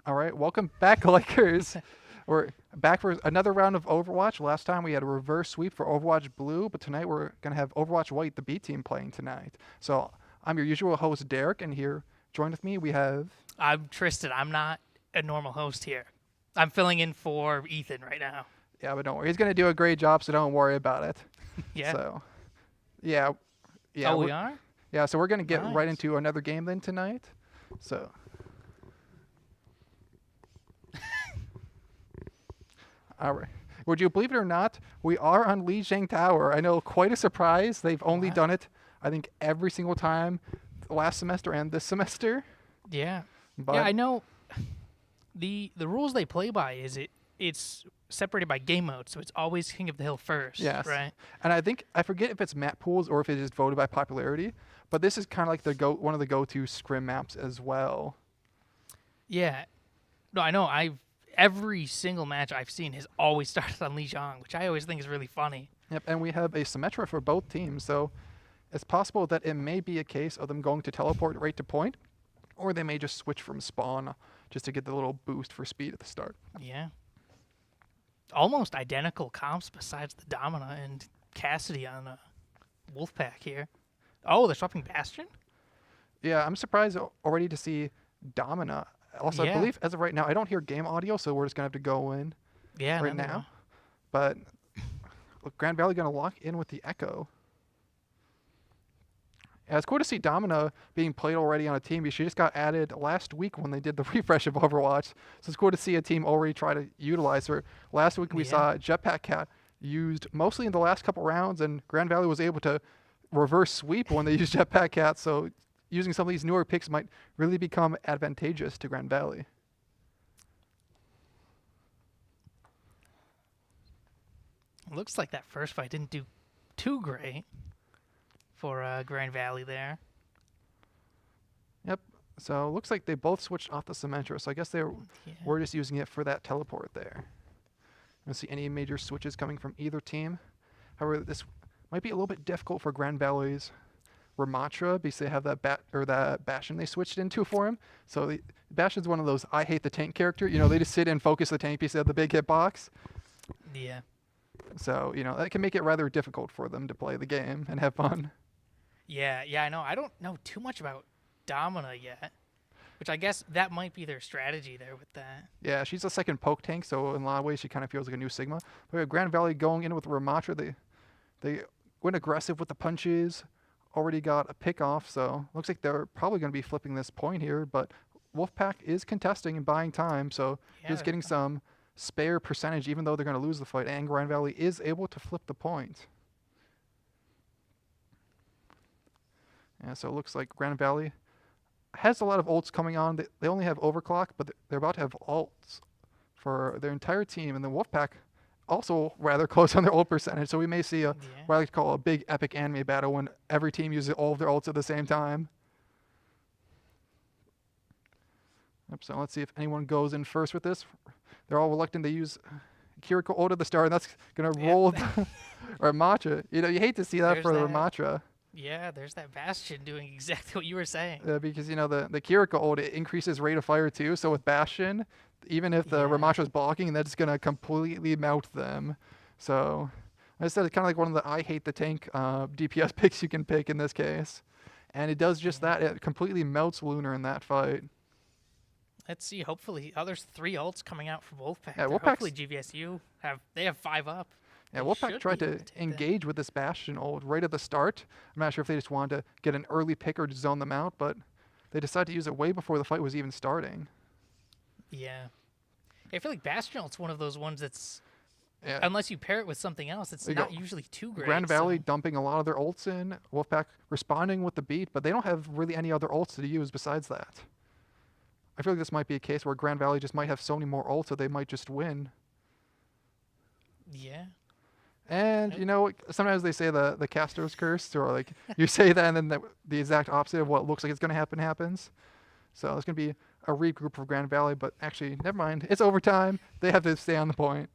All right, welcome back, Lakers. We're back for another round of Overwatch. Last time we had a reverse sweep for Overwatch Blue, but tonight we're going to have Overwatch White, the B team, playing tonight. So I'm your usual host, Derek, and here joined with me we have... I'm Tristan. I'm not a normal host here. I'm filling in for Ethan right now. Yeah, but don't worry. He's going to do a great job, so don't worry about it. Yeah. So, yeah. Oh, we are? Yeah, so we're going to get Nice. right into another game then tonight. So... All right. Would you believe it or not, we are on Lijiang Tower. I know, quite a surprise. They've only done it, I think, every single time last semester and this semester. Yeah. But Yeah, I know. The rules they play by is it's separated by game mode, so it's always King of the Hill first, yes. right? And I think, I forget if it's map pools or if it's just voted by popularity, but this is kind of like one of the go-to scrim maps as well. Yeah. No, I know. Every single match I've seen has always started on Lijiang, which I always think is really funny. Yep, and we have a Symmetra for both teams, so it's possible that it may be a case of them going to teleport right to point, or they may just switch from spawn just to get the little boost for speed at the start. Yeah. Almost identical comps besides the Domina and Cassidy on Wolfpack here. Oh, they're swapping Bastion? Yeah, I'm surprised already to see Domina. Also, Yeah. I believe as of right now, I don't hear game audio, so we're just going to have to go in Yeah, right no. now. But look, Grand Valley going to lock in with the Echo. Yeah, it's cool to see Domina being played already on a team. She just got added last week when they did the refresh of Overwatch. So it's cool to see a team already try to utilize her. Last week we saw Jetpack Cat used mostly in the last couple rounds, and Grand Valley was able to reverse sweep when they used Jetpack Cat. So using some of these newer picks might really become advantageous to Grand Valley. Looks like that first fight didn't do too great for Grand Valley there. Yep. So it looks like they both switched off the Symmetra. So I guess were just using it for that teleport there. I don't see any major switches coming from either team. However, this might be a little bit difficult for Grand Valley's Ramatra because they have that Bastion they switched into for him. So Bastion's one of those I hate the tank character. They just sit and focus the tank because they have the big hitbox. Yeah. So that can make it rather difficult for them to play the game and have fun. Yeah, I know. I don't know too much about Domina yet, which I guess that might be their strategy there with that. Yeah, she's a second poke tank, so in a lot of ways she kind of feels like a new Sigma. But Grand Valley going in with Ramatra, they went aggressive with the punches, already got a pick off, so looks like they're probably going to be flipping this point here. But Wolfpack is contesting and buying time, so just getting some spare percentage, even though they're going to lose the fight. And Grand Valley is able to flip the point. Yeah, so it looks like Grand Valley has a lot of ults coming on. They only have overclock, but they're about to have ults for their entire team. And then Wolfpack also rather close on their ult percentage. So we may see what I like to call a big epic anime battle when every team uses all of their ults at the same time. Yep, so let's see if anyone goes in first with this. They're all reluctant to use Kiriko ult at the start, and that's going to roll Ramatra. You hate to see that for Ramatra. Yeah, there's that Bastion doing exactly what you were saying. Because, the Kiriko ult, it increases rate of fire too. So with Bastion, even if the Ramatra's blocking, that's going to completely melt them. So I said it's kind of like one of the I hate the tank DPS picks you can pick in this case. And it does just that. It completely melts Lunar in that fight. Let's see. Hopefully, there's 3 ults coming out from Wolfpack. Yeah, hopefully GVSU have 5 up. Yeah, Wolfpack tried to engage with this Bastion ult right at the start. I'm not sure if they just wanted to get an early pick or to zone them out, but they decided to use it way before the fight was even starting. Yeah. I feel like Bastion ult's one of those ones that's, unless you pair it with something else, it's not usually too great. Grand Valley dumping a lot of their ults in, Wolfpack responding with the beat, but they don't have really any other ults to use besides that. I feel like this might be a case where Grand Valley just might have so many more ults that they might just win. Yeah. And, sometimes they say the caster's cursed, or like you say that and then the exact opposite of what looks like it's going to happen happens. So it's going to be a regroup for Grand Valley, but actually, never mind. It's overtime. They have to stay on the point.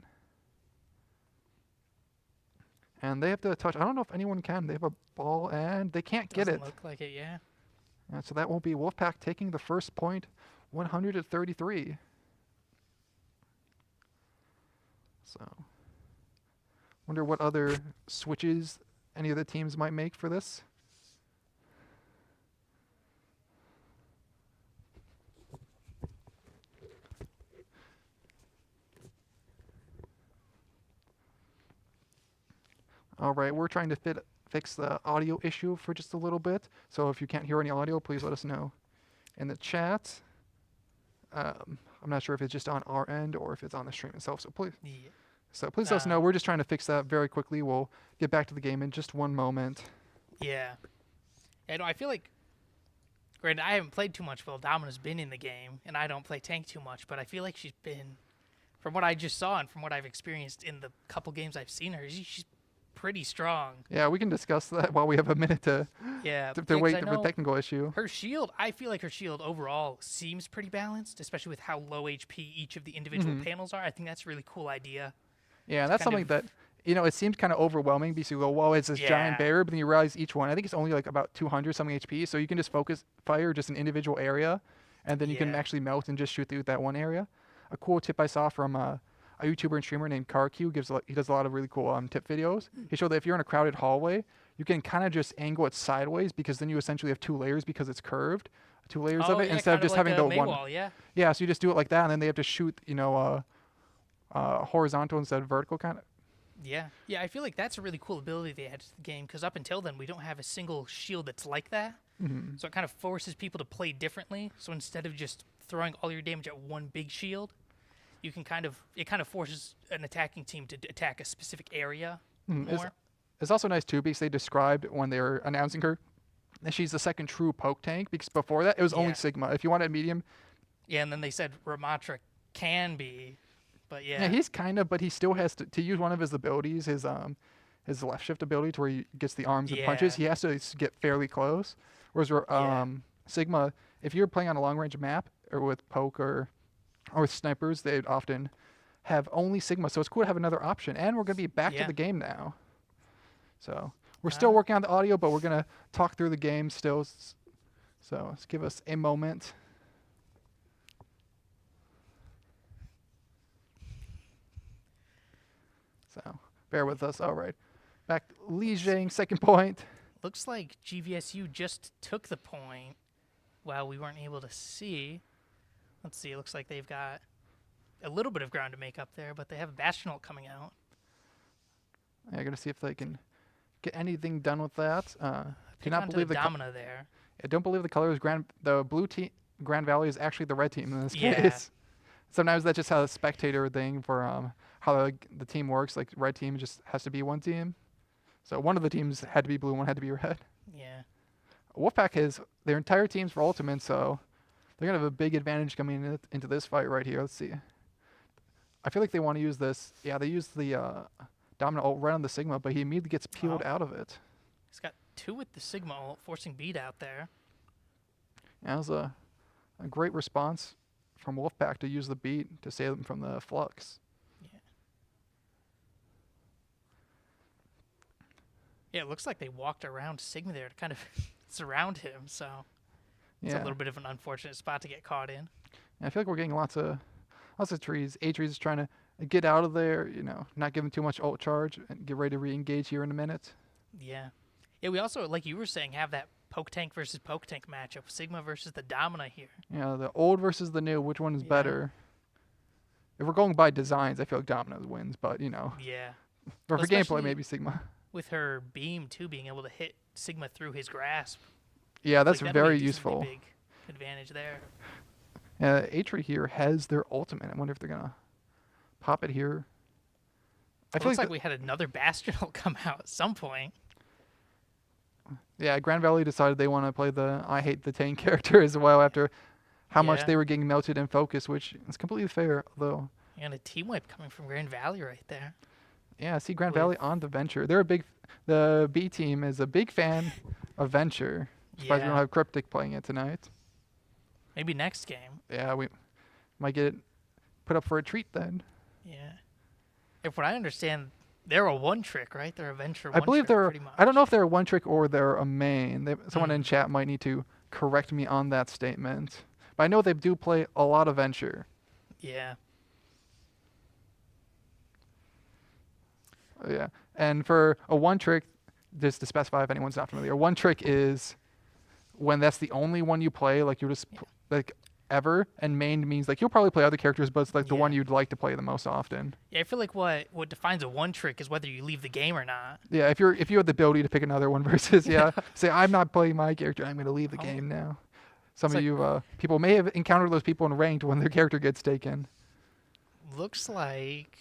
And they have to touch. I don't know if anyone can. They have a ball, and they can't get it. Doesn't look like it, yeah. And so that will be Wolfpack taking the first point, 100-33. So, wonder what other switches any of the teams might make for this. All right, we're trying to fix the audio issue for just a little bit. So if you can't hear any audio, please let us know in the chat. I'm not sure if it's just on our end or if it's on the stream itself. So please, let us know. We're just trying to fix that very quickly. We'll get back to the game in just one moment. Yeah. I feel like, granted, I haven't played too much while Domina's been in the game, and I don't play tank too much, but I feel like she's been, from what I just saw and from what I've experienced in the couple games I've seen her, she's pretty strong. Yeah, we can discuss that while we have a minute to wait for the technical issue. Her shield, I feel like her shield overall seems pretty balanced, especially with how low HP each of the individual panels are. I think that's a really cool idea. Yeah, that's something that, it seems kind of overwhelming because you go, well, it's this giant barrier, but then you realize each one, I think it's only like about 200 something HP, so you can just fire just an individual area, and then you can actually melt and just shoot through that one area. A cool tip I saw from a YouTuber and streamer named CarQ, he does a lot of really cool tip videos. He showed that if you're in a crowded hallway, you can kind of just angle it sideways because then you essentially have 2 layers because it's curved, 2 layers of it instead of just having the one. Wall, yeah, so you just do it like that, and then they have to shoot, horizontal instead of vertical kind of. Yeah, I feel like that's a really cool ability they had to the game because up until then we don't have a single shield that's like that. So it kind of forces people to play differently. So instead of just throwing all your damage at one big shield, you can it kind of forces an attacking team to attack a specific area more. It's also nice too because they described when they were announcing her that she's the second true poke tank because before that it was only Sigma. If you wanted medium. Yeah, and then they said Ramatra can be, but yeah, he's but he still has to use one of his abilities, his left shift ability to where he gets the arms and punches. He has to get fairly close. Whereas Sigma, if you're playing on a long range map or with poke or with snipers, they'd often have only Sigma. So it's cool to have another option. And we're going to be back to the game now. So We're still working on the audio, but we're going to talk through the game still. So let's give us a moment. So bear with us. All right. Back Li Jing, second point. Looks like GVSU just took the point while we weren't able to see. Let's see. It looks like they've got a little bit of ground to make up there, but they have a Bastion ult coming out. Yeah, I'm going to see if they can get anything done with that. Cannot believe the Domina there. I don't believe the colors. The blue team, Grand Valley, is actually the red team in this Yeah. case. Sometimes that's just how the spectator thing for how the team works. Like red team just has to be one team. So one of the teams had to be blue, one had to be red. Yeah. Wolfpack has their entire teams for ultimate, so they're gonna have a big advantage coming into this fight right here. Let's see. I feel like they want to use this. Yeah, they use the dominant ult right on the Sigma, but he immediately gets peeled out of it. He's got 2 with the Sigma ult, forcing beat out there. Yeah, that was a great response from Wolfpack to use the beat to save them from the flux. Yeah, it looks like they walked around Sigma there to kind of surround him, so it's a little bit of an unfortunate spot to get caught in. Yeah, I feel like we're getting lots of trees. A-Trees is trying to get out of there, not give him too much ult charge and get ready to re-engage here in a minute. Yeah. Yeah, we also, like you were saying, have that poke tank versus poke tank matchup. Sigma versus the Domina here. Yeah, the old versus the new, which one is better? If we're going by designs, I feel like Domina wins, but, Yeah. Or for gameplay, maybe Sigma. With her beam, too, being able to hit Sigma through his grasp. Yeah, that's like, very useful. Big advantage there. A-Tree here has their ultimate. I wonder if they're going to pop it here. It looks like we had another Bastion will come out at some point. Yeah, Grand Valley decided they want to play the I hate the tank character as well after how much they were getting melted in focus, which is completely fair, though. And a team wipe coming from Grand Valley right there. Yeah, see Grand Valley on the Venture. The B team is a big fan of Venture. Surprised we don't have Cryptic playing it tonight. Maybe next game. Yeah, we might get it put up for a treat then. Yeah. If what I understand, they're a one trick, right? They're a Venture one I believe trick, pretty much. I don't know if they're a one trick or they're a main. Someone in chat might need to correct me on that statement. But I know they do play a lot of Venture. Yeah. Yeah. And for a one trick, just to specify if anyone's not familiar, one trick is when that's the only one you play, like you just ever, and main means like you'll probably play other characters, but it's like the one you'd like to play the most often. Yeah, I feel like what defines a one trick is whether you leave the game or not. Yeah, if you have the ability to pick another one versus say I'm not playing my character, I'm going to leave the game now. Some of you people may have encountered those people in ranked when their character gets taken. Looks like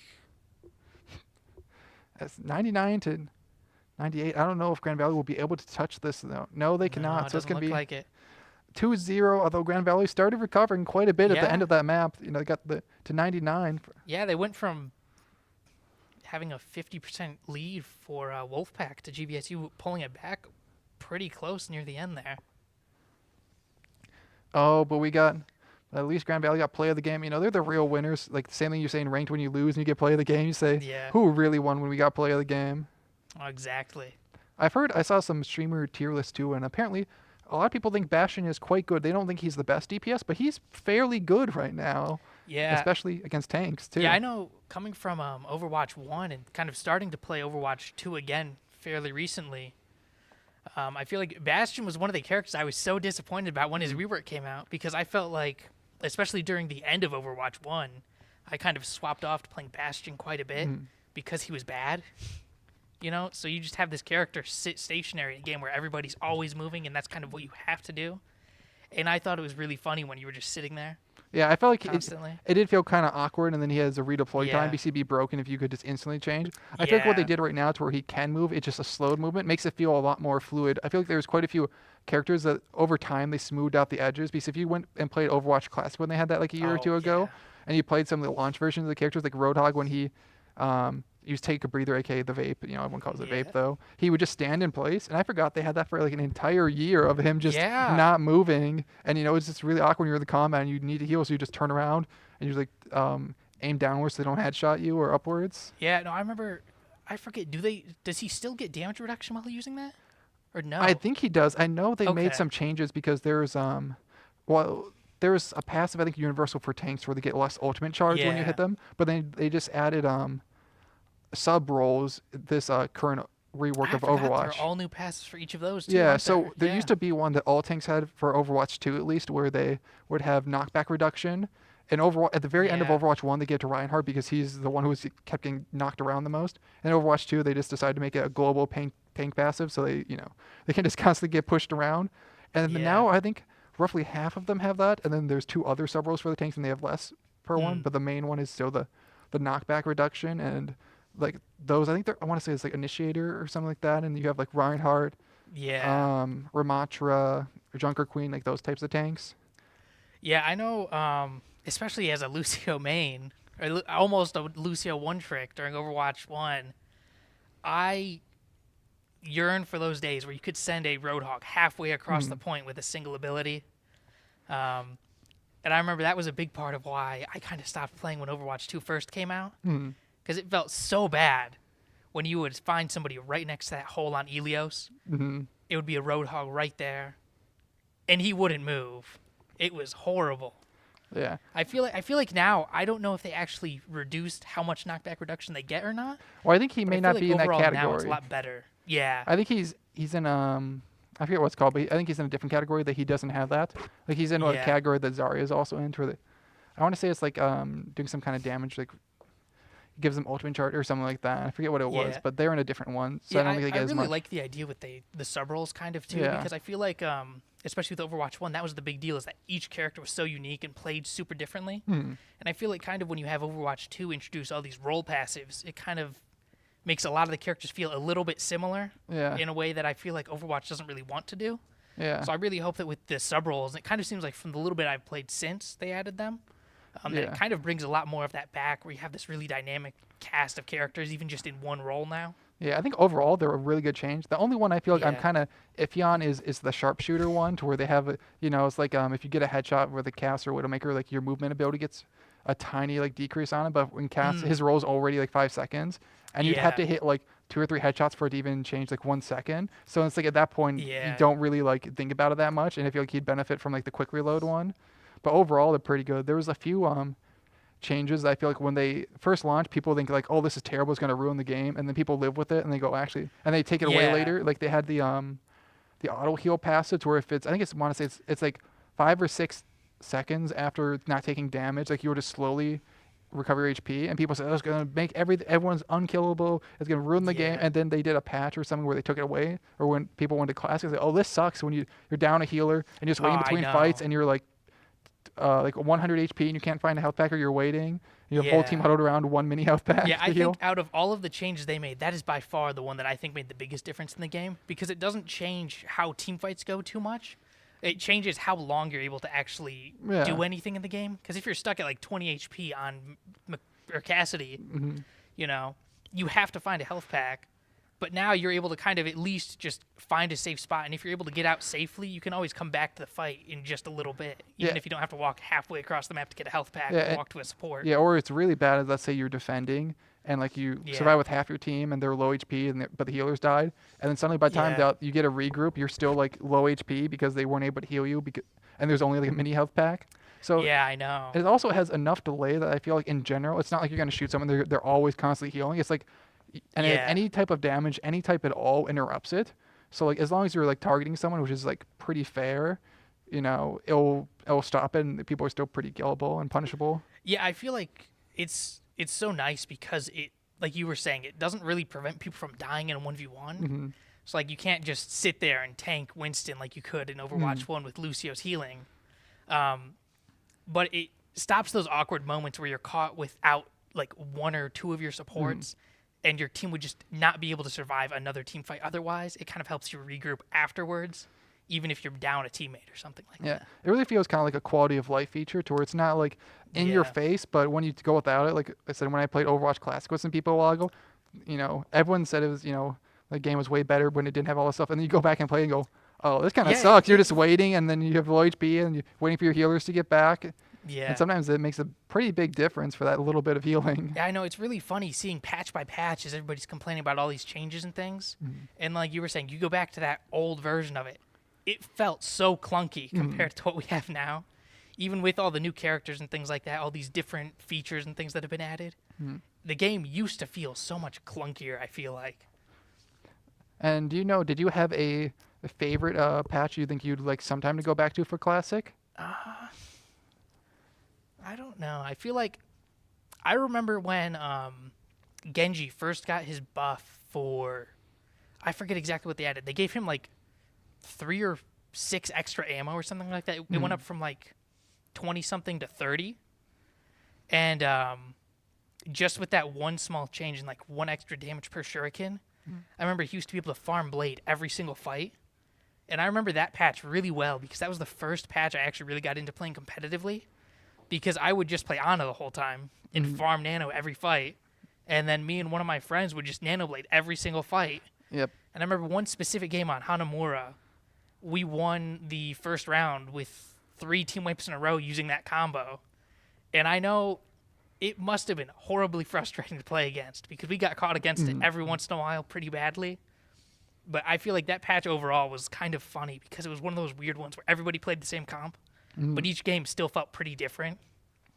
that's 99 to 98. I don't know if Grand Valley will be able to touch this though. No, they cannot. So it's going to be like it. 2-0, although Grand Valley started recovering quite a bit at the end of that map. They got to 99. Yeah, they went from having a 50% lead for Wolfpack to GVSU pulling it back pretty close near the end there. Oh, but at least Grand Valley got play of the game. They're the real winners. Like the same thing you say in ranked when you lose and you get play of the game. You say, who really won when we got play of the game? Oh, exactly. I saw some streamer tier list too, and apparently a lot of people think Bastion is quite good. They don't think he's the best DPS, but he's fairly good right now. Yeah. Especially against tanks, too. Yeah, I know coming from Overwatch 1 and kind of starting to play Overwatch 2 again fairly recently, I feel like Bastion was one of the characters I was so disappointed about when his rework came out because I felt like, especially during the end of Overwatch 1, I kind of swapped off to playing Bastion quite a bit because he was bad. So you just have this character sit stationary in a game where everybody's always moving, and that's kind of what you have to do. And I thought it was really funny when you were just sitting there. Yeah, I felt like constantly. It did feel kind of awkward, and then he has a redeploy time. BCB broken if you could just instantly change. I feel like what they did right now to where he can move, it's just a slowed movement, makes it feel a lot more fluid. I feel like there's quite a few characters that over time they smoothed out the edges. Because if you went and played Overwatch Classic when they had that like a year or two ago, and you played some of the launch versions of the characters like Roadhog when he used Take a Breather, aka the vape, everyone calls it vape though. He would just stand in place, and I forgot they had that for like an entire year of him just not moving. And it's just really awkward when you're in the combat and you need to heal, so you just turn around and you like aim downwards so they don't headshot you or upwards. Yeah, no, I remember I forget. Does he still get damage reduction while using that, or no? I think he does. I know they made Okay. some changes because there's a passive, I think, universal for tanks where they get less ultimate charge when you Yeah. hit them. But then they just added sub roles this current rework I of forgot there are Overwatch. all new passes for each of those too. Yeah, aren't so there Yeah. used to be one that all tanks had for Overwatch 2 at least, where they would have knockback reduction. And Overwatch, at the very end of Yeah. Overwatch 1, they gave it to Reinhardt because he's the one who kept getting knocked around the most. And Overwatch 2, they just decided to make it a global tank passive, so they can just constantly get pushed around. And then Yeah. now I think roughly half of them have that, and then there's 2 other sub roles for the tanks, and they have less per one. But the main one is still the knockback reduction, and like those, I think I want to say it's like Initiator or something like that, and you have like Reinhardt, Yeah. Ramatra, Junker Queen, like those types of tanks. Yeah, I know. Especially as a Lucio main, or almost a Lucio one trick during Overwatch 1, I yearn for those days where you could send a Roadhog halfway across the point with a single ability. And I remember that was a big part of why I kind of stopped playing when Overwatch 2 first came out, because it felt so bad when you would find somebody right next to that hole on Elios. It would be a Roadhog right there, and he wouldn't move. It was horrible. Yeah. I feel like now I don't know if they actually reduced how much knockback reduction they get or not. Well, I think he But may I feel not like be in that overall category. Now it's a lot better. Yeah. I think he's in I forget what it's called, but I think he's in a different category that he doesn't have that. Like he's in a Yeah. category that Zarya is also in, where I want to say it's like doing some kind of damage, like gives them ultimate charge or something like that. I forget what it was, Yeah. but they're in a different one, so I don't think they get as really much. like the idea with the sub roles kind of too, Yeah. because I feel like especially with Overwatch 1, that was the big deal, is that each character was so unique and played super differently. And I feel like kind of when you have Overwatch 2 introduce all these role passives, it kind of makes a lot of the characters feel a little bit similar Yeah. in a way that I feel like Overwatch doesn't really want to do. Yeah. So I really hope that with the sub roles, it kind of seems like from the little bit I've played since they added them, that Yeah. it kind of brings a lot more of that back, where you have this really dynamic cast of characters, even just in one role now. Yeah, I think overall they're a really good change. The only one I feel like I'm Yeah. kind of iffy on is the sharpshooter one, to where they have it's like if you get a headshot with a cast or Widowmaker, like your movement ability gets a tiny like decrease on it, but when cast his roll's already like 5 seconds, and you'd have to Yeah. hit like 2 or 3 headshots for it to even change like 1 second. So it's like at that point you Yeah. don't really like think about it that much, and I feel like he'd benefit from like the quick reload one. But overall they're pretty good. There was a few changes that I feel like when they first launched, people think like, oh, this is terrible, it's going to ruin the game, and then people live with it and they go actually, and they take it away Yeah. later. Like they had the auto heal passive, where if it's, I think it's, want to say it's like 5 or 6 seconds after not taking damage, like you were to slowly recover your HP, and people said, oh, it's going to make everyone's unkillable, it's going to ruin the game. Yeah. And then they did a patch or something where they took it away, or when people went to class, they say, oh, this sucks when you're down a healer and you're just waiting Oh, I between know. fights, and you're like 100 HP and you can't find a health pack, or you're waiting. You have a whole team Yeah. huddled around 1 mini health pack Yeah, to I heal. think out of all of the changes they made, that is by far the one that I think made the biggest difference in the game, because it doesn't change how team fights go too much. It changes how long you're able to actually Yeah. do anything in the game. Because if you're stuck at like 20 HP on or Cassidy, you have to find a health pack. But now you're able to kind of at least just find a safe spot. And if you're able to get out safely, you can always come back to the fight in just a little bit, even Yeah. if you don't have to walk halfway across the map to get a health pack Yeah, or walk to a support. Yeah, or it's really bad as, let's say you're defending and like you Yeah. survive with half your team and they're low HP, but the healers died, and then suddenly by the time Yeah. that you get a regroup, you're still like low HP because they weren't able to heal you, and there's only like a mini health pack. So Yeah, I know. it also has enough delay that I feel like in general, it's not like you're going to shoot someone, they're always constantly healing. It's like, and Yeah. any type of damage, any type at all interrupts it. So like as long as you're like targeting someone, which is like pretty fair, it'll stop it, and people are still pretty killable and punishable. Yeah, I feel like it's so nice because it, like you were saying, it doesn't really prevent people from dying in a 1v1. So like you can't just sit there and tank Winston like you could in Overwatch 1 with Lucio's healing. But it stops those awkward moments where you're caught without like one or two of your supports, and your team would just not be able to survive another team fight otherwise. It kind of helps you regroup afterwards, even if you're down a teammate or something like Yeah, that. it really feels kind of like a quality of life feature, to where it's not like in your Yeah. face, but when you go without it, like I said, when I played Overwatch Classic with some people a while ago, everyone said it was, the game was way better when it didn't have all this stuff, and then you go back and play and go, oh, this kind of Yeah, sucks. You're just waiting, and then you have low HP, and you're waiting for your healers to get back. Yeah. And sometimes it makes a pretty big difference for that little bit of healing. Yeah, I know. It's really funny seeing patch by patch as everybody's complaining about all these changes and things. And like you were saying, you go back to that old version of it. It felt so clunky compared to what we have now. Even with all the new characters and things like that, all these different features and things that have been added. The game used to feel so much clunkier, I feel like. And do you know, did you have a favorite patch you think you'd like sometime to go back to for Classic? I don't know. I feel like I remember when Genji first got his buff for, I forget exactly what they added. They gave him like 3 or 6 extra ammo or something like that. It went up from like 20 something to 30. And just with that one small change and like 1 extra damage per shuriken, I remember he used to be able to farm Blade every single fight. And I remember that patch really well because that was the first patch I actually really got into playing competitively, because I would just play Ana the whole time and farm Nano every fight. And then me and one of my friends would just Nano Blade every single fight. Yep. And I remember one specific game on Hanamura, we won the first round with 3 team wipes in a row using that combo. And I know it must have been horribly frustrating to play against because we got caught against it every once in a while pretty badly. But I feel like that patch overall was kind of funny because it was one of those weird ones where everybody played the same comp, but each game still felt pretty different.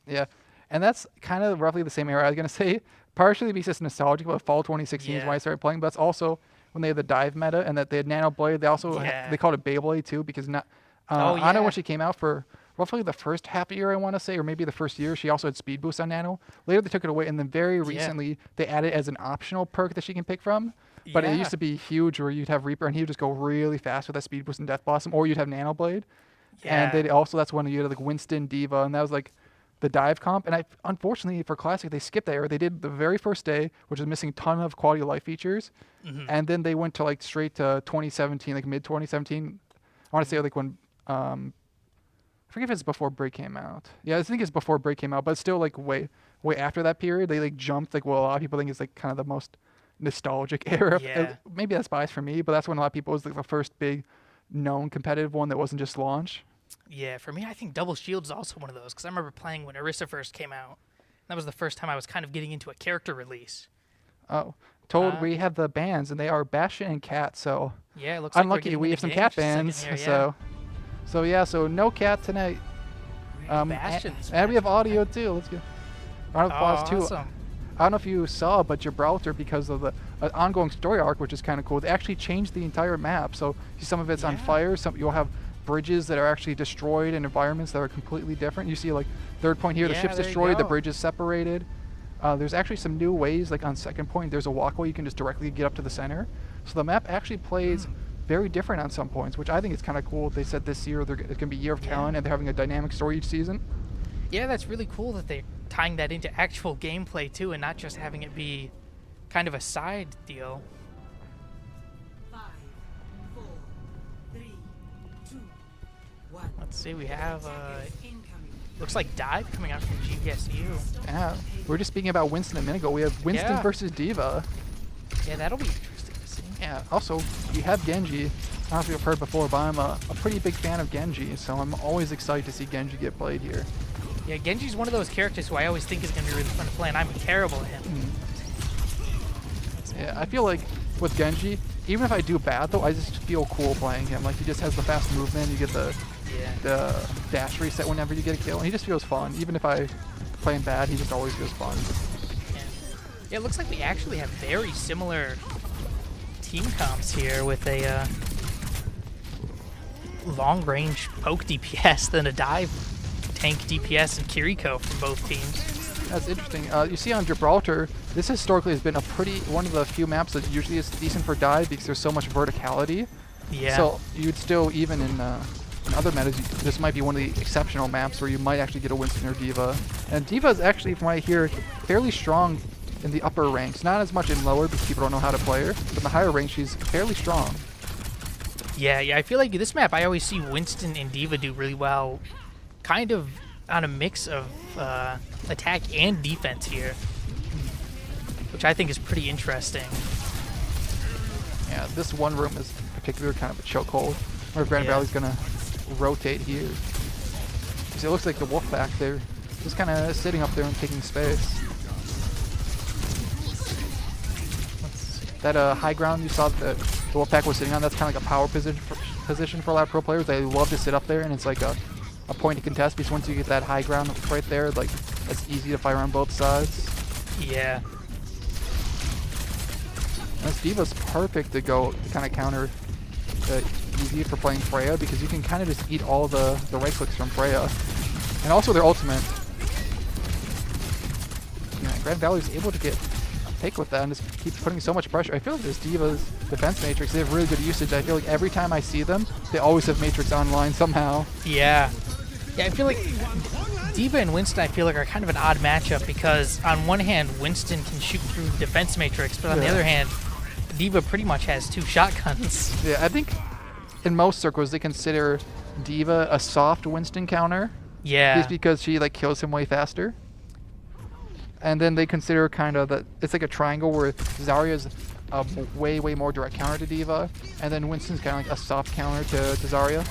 Yeah. And that's kind of roughly the same era. I was going to say, partially because it's nostalgic about Fall 2016 is when I started playing, but that's also when they had the dive meta and that they had Nano Blade. They also they called it Beyblade too, because Ana, when she came out for roughly the first half year, I want to say, or maybe the first year, she also had speed boost on Nano. Later they took it away, and then very recently they added it as an optional perk that she can pick from. But it used to be huge where you'd have Reaper and he would just go really fast with that speed boost and Death Blossom, or you'd have Nano Blade. And they also, that's when you had like Winston, Diva, and that was like the dive comp. And unfortunately for Classic, they skipped that era. They did the very first day, which was missing a ton of quality of life features. And then they went to like straight to 2017, like mid 2017. I want to say like when, I forget if it's before Break came out. Yeah, I think it's before Break came out, but still like way after that period. They like jumped, like, well, a lot of people think it's like kind of the most nostalgic era. Maybe that's biased for me, but that's when a lot of people, was like the first big known competitive one that wasn't just launch. Yeah, for me, I think Double Shield is also one of those, because I remember playing when Orisa first came out. That was the first time I was kind of getting into a character release. Oh, we have the bans, and they are Bastion and Cat, so yeah, it looks like unlucky we have some Cat bans. Here, so no Cat tonight. And we have audio too. Let's go. Round of applause too. Awesome. I don't know if you saw, but Gibraltar, because of the ongoing story arc, which is kind of cool, they actually changed the entire map. So some of it's on fire. You'll have bridges that are actually destroyed and environments that are completely different. You see, like, third point here, the ship's destroyed, the bridge is separated. There's actually some new ways, like on second point, there's a walkway you can just directly get up to the center. So the map actually plays very different on some points, which I think is kind of cool. They said this year it's going to be Year of Talent, and they're having a dynamic story each season. Yeah, that's really cool that they're tying that into actual gameplay too, and not just having it be kind of a side deal. 5, 4, 3, 2, 1. Let's see, we have looks like Dive coming out from GVSU. Yeah, we were just speaking about Winston a minute ago. We have Winston versus Diva. Yeah, that'll be interesting to see. Yeah, also, we have Genji. I don't know if you've heard before, but I'm a pretty big fan of Genji, so I'm always excited to see Genji get played here. Yeah, Genji's one of those characters who I always think is going to be really fun to play, and I'm terrible at him. Yeah, I feel like with Genji, even if I do bad, though, I just feel cool playing him. Like, he just has the fast movement, you get the dash reset whenever you get a kill, and he just feels fun. Even if I play him bad, he just always feels fun. Yeah, it looks like we actually have very similar team comps here, with a long-range poke DPS than a dive tank DPS and Kiriko from both teams. That's interesting. You see on Gibraltar, this historically has been one of the few maps that usually is decent for dive because there's so much verticality. Yeah. So you'd still, even in other metas, this might be one of the exceptional maps where you might actually get a Winston or Diva. And Diva is actually, from what I hear, fairly strong in the upper ranks. Not as much in lower because people don't know how to play her, but in the higher ranks, she's fairly strong. Yeah, I feel like this map, I always see Winston and Diva do really well, kind of on a mix of attack and defense here, which I think is pretty interesting. Yeah, this one room is particularly kind of a chokehold, where Grand Valley's going to rotate here. So it looks like the Wolfpack, they're just kind of sitting up there and taking space. That high ground you saw that the Wolfpack was sitting on, that's kind of like a power position for a lot of pro players. They love to sit up there, and it's like a point to contest, because once you get that high ground right there, like, it's easy to fire on both sides. Yeah. This D.Va's perfect to go to kind of counter easy for playing Freya, because you can kind of just eat all the right clicks from Freya. And also their ultimate. Yeah, Grand Valley's able to get a pick with that and just keep putting so much pressure. I feel like this D.Va's defense matrix, they have really good usage. I feel like every time I see them, they always have matrix online somehow. Yeah. Yeah, I feel like D.Va and Winston, I feel like, are kind of an odd matchup, because on one hand, Winston can shoot through defense matrix, but on the other hand, D.Va pretty much has 2 shotguns. Yeah, I think in most circles they consider D.Va a soft Winston counter. Yeah. Just because she like kills him way faster. And then they consider kind of that it's like a triangle where Zarya's a way more direct counter to D.Va, and then Winston's kind of like a soft counter to Zarya.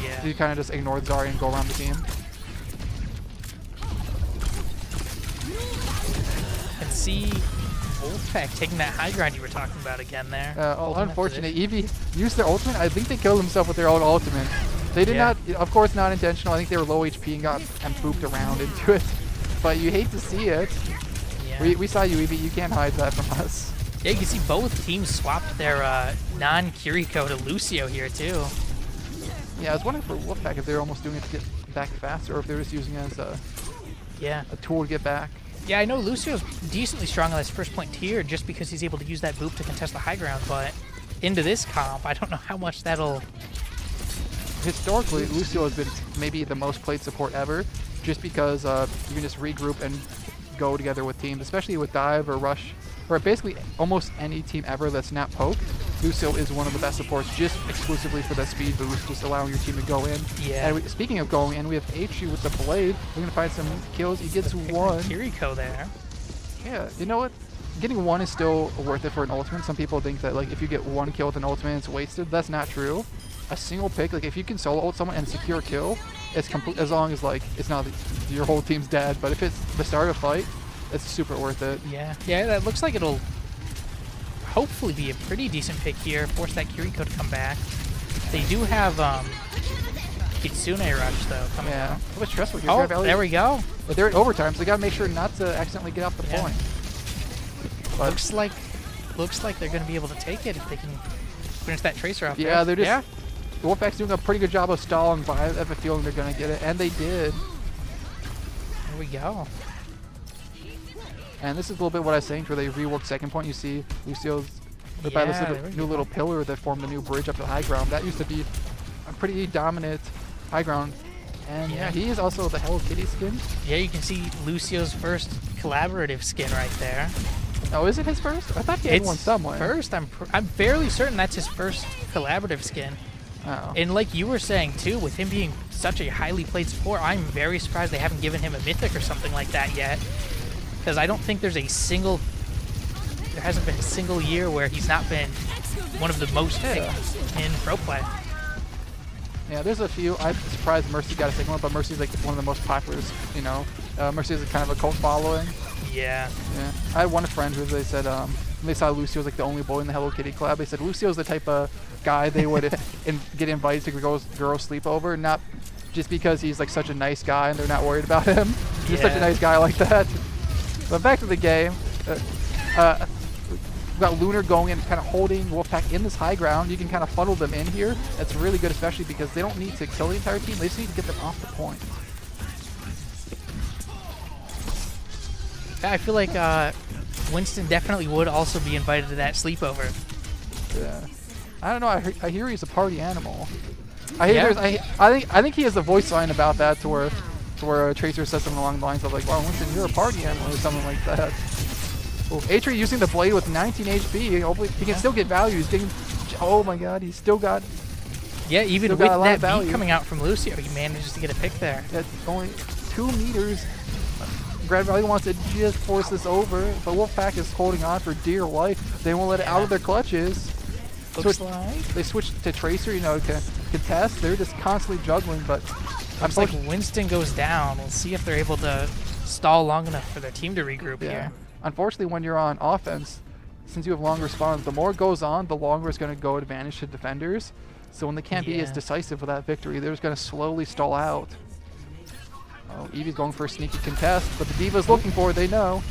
Yeah. So you kind of just ignore Zarya and go around the team. And see Wolfpack taking that high ground you were talking about again there. Unfortunate. Eevee used their ultimate. I think they killed themselves with their own ultimate. They did not, of course, not intentional. I think they were low HP and got booped around into it. But you hate to see it. Yeah. We saw you, Eevee. You can't hide that from us. Yeah, you can see both teams swapped their non-Kiriko to Lucio here too. Yeah, I was wondering for Wolfpack if they were almost doing it to get back faster, or if they were just using it as a tool to get back. Yeah, I know Lucio's decently strong on this first point tier just because he's able to use that boop to contest the high ground, but into this comp, I don't know how much that'll... Historically, Lucio has been maybe the most played support ever, just because you can just regroup and go together with teams, especially with dive or rush, or basically almost any team ever that's not poke. Lucio is one of the best supports just exclusively for the speed boost, just allowing your team to go in. Yeah. And speaking of going in, we have HG with the blade. We're going to find some kills. He gets one. Kiriko there. Yeah, you know what? Getting one is still worth it for an ultimate. Some people think that like if you get one kill with an ultimate, it's wasted. That's not true. A single pick, like if you can solo ult someone and secure a kill, it's complete, as long as like it's not your whole team's dead. But if it's the start of a fight, it's super worth it. Yeah, that looks like it'll hopefully be a pretty decent pick here. Force that Kiriko to come back. They do have Kitsune Rush though coming out. A bit stressful here. Oh, there we go. But they're in overtime, so they gotta make sure not to accidentally get off the point. But looks like they're gonna be able to take it if they can finish that tracer off. Yeah, there. they're just Wolfpack's doing a pretty good job of stalling, but I have a feeling they're gonna get it, and they did. There we go. And this is a little bit what I was saying, where they reworked second point. You see Lucio's by this new little pillar that formed a new bridge up to the high ground. That used to be a pretty dominant high ground. And yeah, he is also the Hello Kitty skin. Yeah, you can see Lucio's first collaborative skin right there. Oh, is it his first? I thought he had one somewhere. First, I'm fairly certain that's his first collaborative skin. Oh. And like you were saying too, with him being such a highly played support, I'm very surprised they haven't given him a mythic or something like that yet. Because I don't think there hasn't been a single year where he's not been one of the most picked in pro play. Yeah, there's a few. I'm surprised Mercy got a second one, but Mercy's like one of the most popular, you know. Mercy has kind of a cult following. Yeah. I had one friend who they said when they saw Lucio was like the only boy in the Hello Kitty collab, they said Lucio's the type of guy they would get invited to girls sleepover, not just because he's like such a nice guy and they're not worried about him. He's such a nice guy like that. But back to the game. We've got Lunar going and kind of holding Wolfpack in this high ground. You can kind of funnel them in here. That's really good, especially because they don't need to kill the entire team. They just need to get them off the point. I feel like Winston definitely would also be invited to that sleepover. Yeah. I don't know. I hear he's a party animal. I think he has a voice line about that to where Tracer says something along the lines of like, "Wow, Winston, you're a party animal," or something like that. Well, Atri using the blade with 19 HP. Hopefully he can still get value. He's getting, oh my god, he's still got. Yeah, even with that beat coming out from Lucio, he manages to get a pick there. That's only 2 meters. Grand Valley wants to just force this over, but Wolfpack is holding on for dear life. They won't let it out of their clutches. Looks like they switched to Tracer, you know, to contest. They're just constantly juggling, but Looks like Winston goes down. We'll see if they're able to stall long enough for their team to regroup here. Unfortunately, when you're on offense, since you have longer spawns, the more it goes on, the longer it's going to go advantage to defenders. So when they can't be as decisive with that victory, they're just going to slowly stall out. Oh, Eevee's going for a sneaky contest, but the D.Va's looking for it, they know.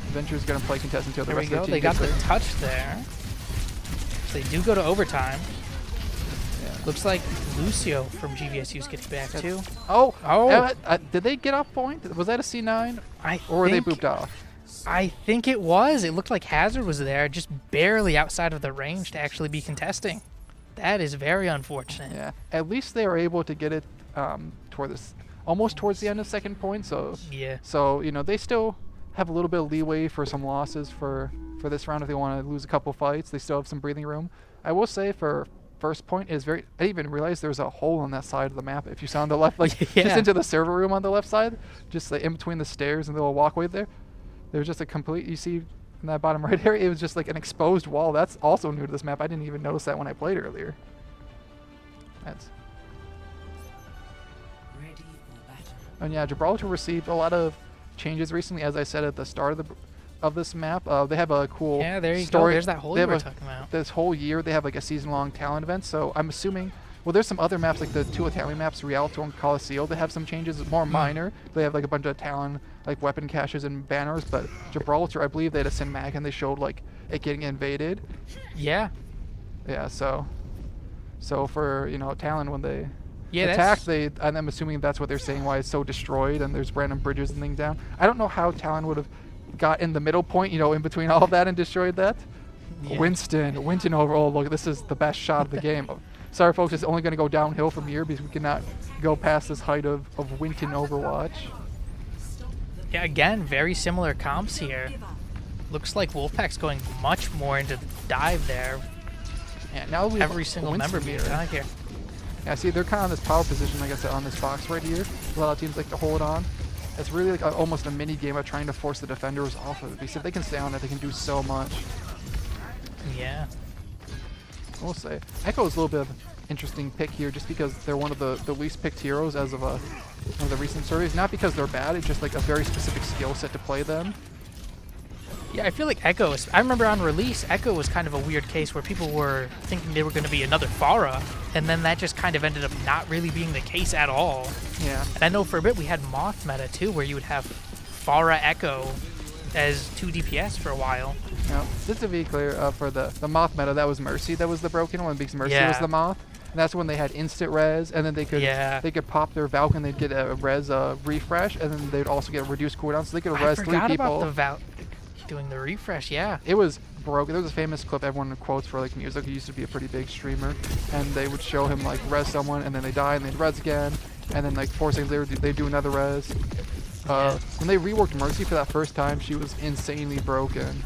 Adventure's going to play contest until the rest of the team They got gets the there. touch there. So they do go to overtime. Looks like Lucio from GVSU's getting back too. Oh! Oh! Did they get off point? Was that a C9? Or were they booped off? I think it was. It looked like Hazard was there, just barely outside of the range to actually be contesting. That is very unfortunate. Yeah. At least they were able to get it almost towards the end of second point. So So they still have a little bit of leeway for some losses for this round if they want to lose a couple fights. They still have some breathing room. I will say for first point is I didn't even realize there's a hole on that side of the map. If you saw on the left, like just into the server room on the left side, just like in between the stairs and the little walkway there, there's just a complete, you see in that bottom right area, it was just like an exposed wall. That's also new to this map. I didn't even notice that when I played earlier. And yeah, Gibraltar received a lot of changes recently, as I said at the start of this map. They have a cool there you story. Go. There's that hole you were talking about. This whole year they have like a season-long talent event. So I'm assuming, well, there's some other maps like the two Italian maps, Rialto and Colosseo. They have some changes, more minor. They have like a bunch of talent, like weapon caches and banners. But Gibraltar, I believe they had a cinematic and they showed like it getting invaded. Yeah. Yeah. So for talent when they attack, and I'm assuming that's what they're saying, why it's so destroyed and there's random bridges and things down. I don't know how Talon would have got in the middle point, in between all of that and destroyed that. Winston overall, look, this is the best shot of the game. Sorry folks, it's only going to go downhill from here because we cannot go past this height of Winston Overwatch. Yeah, again, very similar comps here. Looks like Wolfpack's going much more into the dive there. Yeah, now we every single member being down here. Yeah, see, they're kind of in this power position, like I said, on this box right here. A lot of teams like to hold on. It's really like almost a mini game of trying to force the defenders off of it. Because if they can stay on it, they can do so much. Yeah. I will say, Echo is a little bit of an interesting pick here just because they're one of the least picked heroes as of one of the recent surveys. Not because they're bad, it's just like a very specific skill set to play them. Yeah, I feel like Echo I remember on release, Echo was kind of a weird case where people were thinking they were going to be another Pharah, and then that just kind of ended up not really being the case at all. Yeah. And I know for a bit we had Moth meta too, where you would have Pharah Echo as 2 DPS for a while. No, just to be clear, for the Moth meta, that was Mercy that was the broken one because Mercy was the Moth. And that's when they had instant res, and then they could pop their Valk and they'd get a res refresh, and then they'd also get a reduced cooldown, so they could res 3 people. I forgot about the Valk doing the refresh, It was broken. There was a famous clip everyone quotes for like music. He used to be a pretty big streamer, and they would show him like res someone, and then they die, and they'd res again, and then like 4 seconds later they do another res. When they reworked Mercy for that first time, she was insanely broken.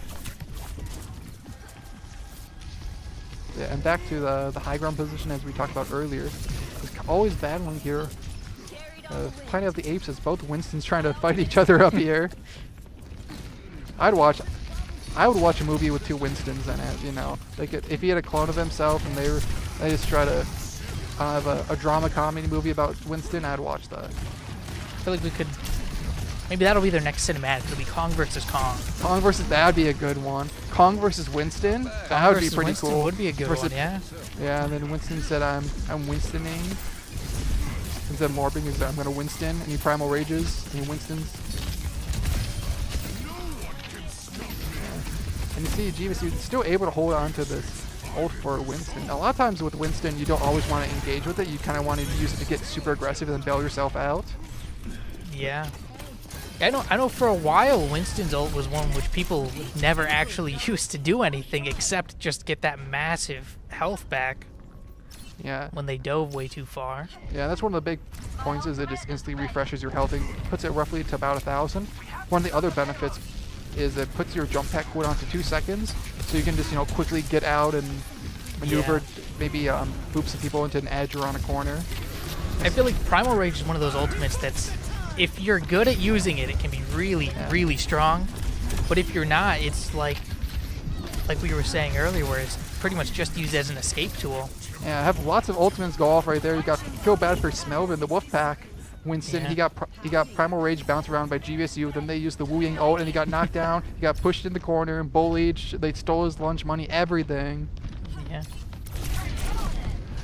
Yeah, and back to the high ground position as we talked about earlier. It's always battling here. Planet of the Apes is both Winstons trying to fight each other up here. I would watch a movie with 2 Winstons in it, Like if he had a clone of himself and they just try to have a drama comedy movie about Winston, I'd watch that. I feel like we could, maybe that'll be their next cinematic. It'll be Kong versus Kong. That'd be a good one. Kong versus Winston, that would be pretty Winston cool. Would be a good one, yeah. Yeah, and then Winston said, I'm Winstoning. Instead of morbing, he said, I'm gonna Winston, and he primal rages, and he Winstons. And you see GVSU still able to hold on to this ult for Winston. A lot of times with Winston, you don't always want to engage with it. You kind of want to use it to get super aggressive and then bail yourself out. Yeah. I know for a while Winston's ult was one which people never actually used to do anything except just get that massive health back. Yeah. When they dove way too far. Yeah, that's one of the big points is it just instantly refreshes your health and puts it roughly to about 1,000. One of the other benefits is it puts your jump pack cooldown to 2 seconds, so you can just quickly get out and maneuver, maybe boop some people into an edge or on a corner. I feel like Primal Rage is one of those ultimates that's, if you're good at using it, it can be really, really strong. But if you're not, it's like we were saying earlier, where pretty much just used as an escape tool. Yeah, I have lots of ultimates go off right there. You got feel bad for Smelvin, the Wolfpack. Winston, Yeah. he got Primal Rage bounced around by GVSU. Then they used the Wu Yang ult, and he got knocked down. He got pushed in the corner and bullied. They stole his lunch money, everything. Yeah.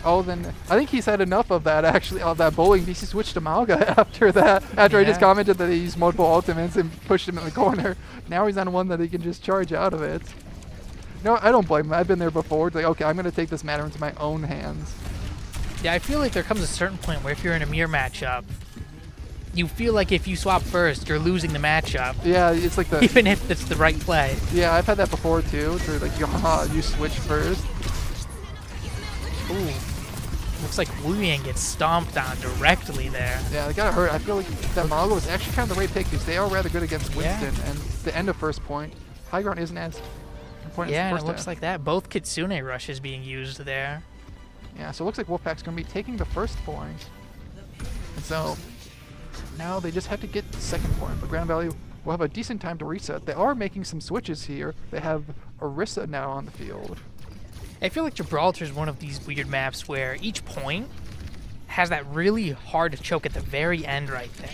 Oh, then I think he's had enough of that, actually, of that bullying. He switched to Malga after that. After I just Yeah. commented that he used multiple ultimates and pushed him in the corner. Now he's on one that he can just charge out of it. No, I don't blame him. I've been there before. It's like, okay, I'm going to take this matter into my own hands. Yeah, I feel like there comes a certain point where if you're in a mirror matchup, you feel like if you swap first, you're losing the matchup, Yeah, it's like the... even if it's the right play. Yeah, I've had that before, too. Where like, you switch first. Ooh. Looks like Wu Yang gets stomped on directly there. Yeah, they got hurt. I feel like that Malga was actually kind of the right pick because they are rather good against Winston. And the end of first point, high ground isn't as important Yeah, as and the it first looks half. like that. Both Kitsune rushes being used there. Yeah, so it looks like Wolfpack's going to be taking the first point. And so now they just have to get the second point. But Grand Valley will have a decent time to reset. They are making some switches here. They have Orisa now on the field. I feel like Gibraltar is one of these weird maps where each point has that really hard to choke at the very end right there.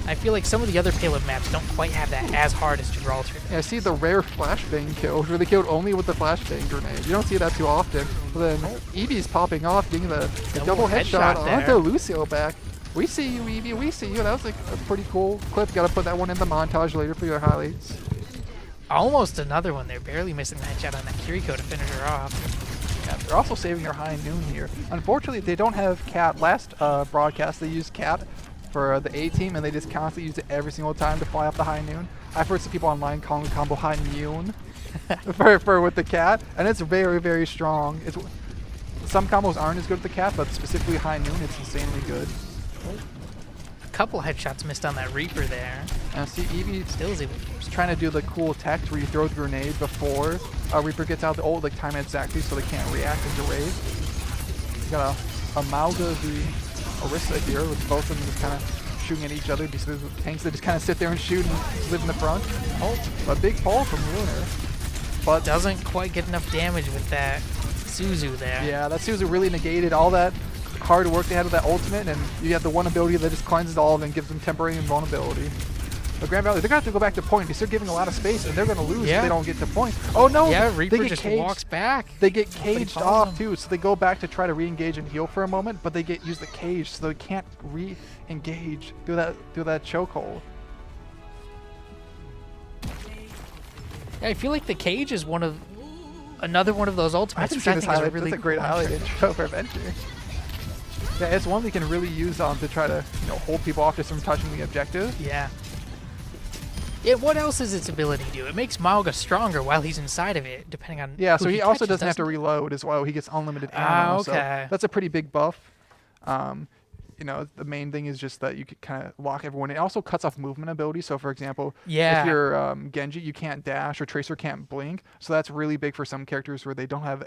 I feel like some of the other payload maps don't quite have that as hard as Gibraltar. Yeah, I see the rare flashbang kills where they killed only with the flashbang grenade. You don't see that too often. But then Eevee's popping off, getting the double headshot there. onto Lucio back. We see you, Eevee, we see you. That was like a pretty cool clip. Gotta put that one in the montage later for your highlights. Almost another one there, barely missing the headshot on that Kiriko to finish her off. Yeah, they're also saving their high noon here. Unfortunately, they don't have Cat. Last broadcast, they used Cat for the A team, and they just constantly use it every single time to fly off the high noon. I've heard some people online calling the combo high noon for with the Cat, and it's very, very strong. Some combos aren't as good with the Cat, but specifically high noon, it's insanely good. A couple headshots missed on that Reaper there. And see, Eevee Still is able is trying to do the cool tech where you throw the grenade before Reaper gets out the ult, like time it exactly so they can't react into raid. You got a Malga v Orisa here with both of them just kind of shooting at each other because there's tanks that just kind of sit there and shoot and live in the front. Oh, a big pull from Lunar. But doesn't quite get enough damage with that Suzu there. yeah, that Suzu really negated all that hard work they had with that ultimate, and you have the one ability that just cleanses all of them and gives them temporary invulnerability. But Grand Valley, they're going to have to go back to point because they're giving a lot of space, and they're going to lose if they don't get to point. Oh no! Yeah, they Reaper get just caged. walks back. They get caged follows off him. too, so they go back to try to re-engage and heal for a moment, but they use the cage, so they can't re-engage through that chokehold. Yeah, I feel like the cage is another one of those I ultimates, haven't which seen I this think is a highlight. really That's a great cool highlight feature. intro for Venture. Yeah, it's one we can really use to try to hold people off just from touching the objective. Yeah. Yeah, what else does its ability do? It makes Malga stronger while he's inside of it, depending on Yeah, who so he also catches, doesn't have to doesn't reload as well. He gets unlimited Ah, ammo. okay. So that's a pretty big buff. The main thing is just that you can kind of lock everyone. It also cuts off movement ability. So, for example, Yeah. if you're Genji, you can't dash, or Tracer can't blink. So that's really big for some characters where they don't have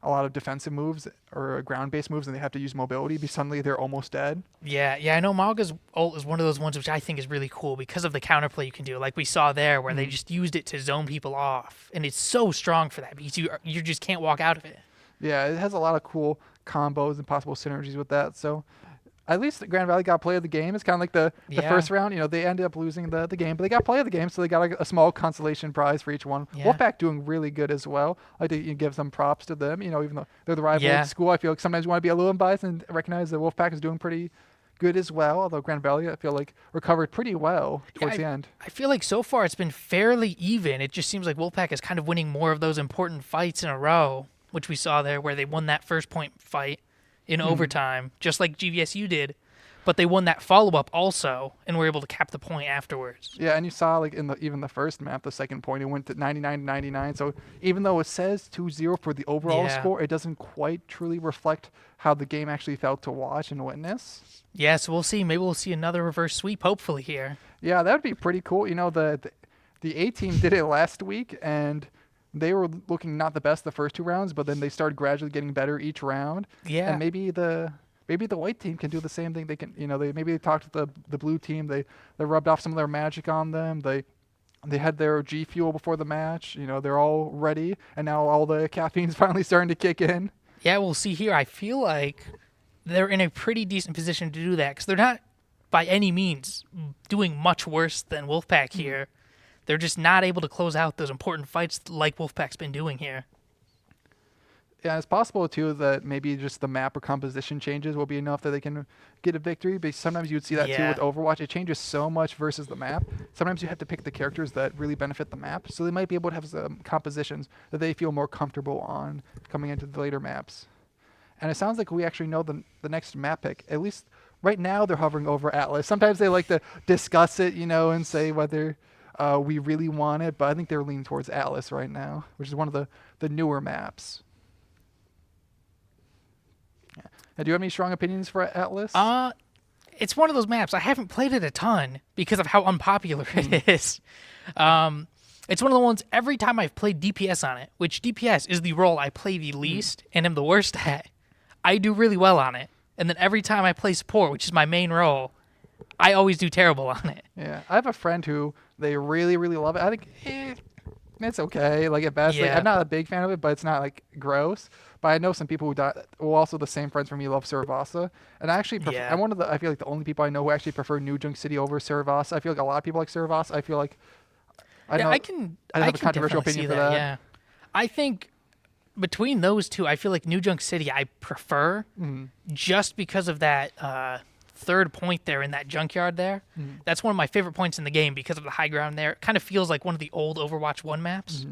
a lot of defensive moves or ground-based moves, and they have to use mobility because suddenly they're almost dead. Yeah, I know Malga's ult is one of those ones which I think is really cool because of the counterplay you can do, like we saw there, where they just used it to zone people off, and it's so strong for that because you just can't walk out of it. Yeah, it has a lot of cool combos and possible synergies with that. So at least the Grand Valley got play of the game. It's kind of like the Yeah. first round. They ended up losing the game, but they got play of the game, so they got a small consolation prize for each one. Yeah. Wolfpack doing really good as well. I like to give some props to them. Even though they're the rival Yeah. school, I feel like sometimes you want to be a little unbiased and recognize that Wolfpack is doing pretty good as well. Although Grand Valley, I feel like, recovered pretty well towards the end. I feel like so far it's been fairly even. It just seems like Wolfpack is kind of winning more of those important fights in a row, which we saw there where they won that first point fight in overtime, just like GVSU did. But they won that follow-up also, and were able to cap the point afterwards. Yeah, and you saw like even the first map, the second point, it went to 99 to 99. So even though it says 2-0 for the overall Yeah. score, it doesn't quite truly reflect how the game actually felt to watch and witness. Yeah, so we'll see. Maybe we'll see another reverse sweep, hopefully, here. Yeah, that would be pretty cool. The A team did it last week, and they were looking not the best the first two rounds, but then they started gradually getting better each round. Yeah. And maybe the white team can do the same thing. They can, they talked to the blue team. They rubbed off some of their magic on them. They They had their G Fuel before the match. You know, they're all ready, and now all the caffeine's finally starting to kick in. Yeah, we'll see here. I feel like they're in a pretty decent position to do that because they're not by any means doing much worse than Wolfpack here. They're just not able to close out those important fights like Wolfpack's been doing here. Yeah, it's possible too that maybe just the map or composition changes will be enough that they can get a victory. But sometimes you would see that too with Overwatch. It changes so much versus the map. Sometimes you have to pick the characters that really benefit the map. So they might be able to have some compositions that they feel more comfortable on coming into the later maps. And it sounds like we actually know the next map pick. At least right now they're hovering over Atlas. Sometimes they like to discuss it, you know, and say whether we really want it. But I think they're leaning towards Atlas right now, which is one of the newer maps. Now, do you have any strong opinions for Atlas? It's one of those maps. I haven't played it a ton because of how unpopular it is. It's one of the ones every time I've played DPS on it, which DPS is the role I play the least and am the worst at, I do really well on it. And then every time I play support, which is my main role, I always do terrible on it. Yeah, I have a friend who they really, really love it. I think it's okay. Like at best, like, I'm not a big fan of it, but it's not like gross. But I know some people who also the same friends from me love Saravasa, and I actually prefer, I'm one of the I feel like the only people I know who actually prefer New Junk City over Saravasa. I feel like a lot of people like Saravasa. I feel like I have a controversial opinion for that. Yeah, I think between those two, I feel like New Junk City I prefer just because of that third point there in that junkyard there. That's one of my favorite points in the game because of the high ground there. It kind of feels like one of the old Overwatch 1 maps.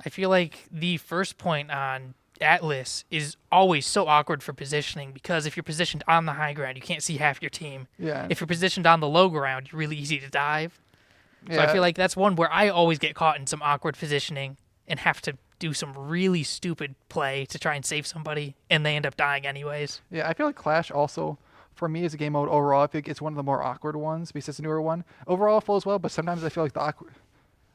I feel like the first point on Atlas is always so awkward for positioning because if you're positioned on the high ground, you can't see half your team. Yeah. If you're positioned on the low ground, you're really easy to dive. So I feel like that's one where I always get caught in some awkward positioning and have to do some really stupid play to try and save somebody, and they end up dying anyways. Yeah, I feel like Clash also, for me as a game mode overall, I think it's one of the more awkward ones because it's a newer one. Overall, it flows well, but sometimes I feel like the awkward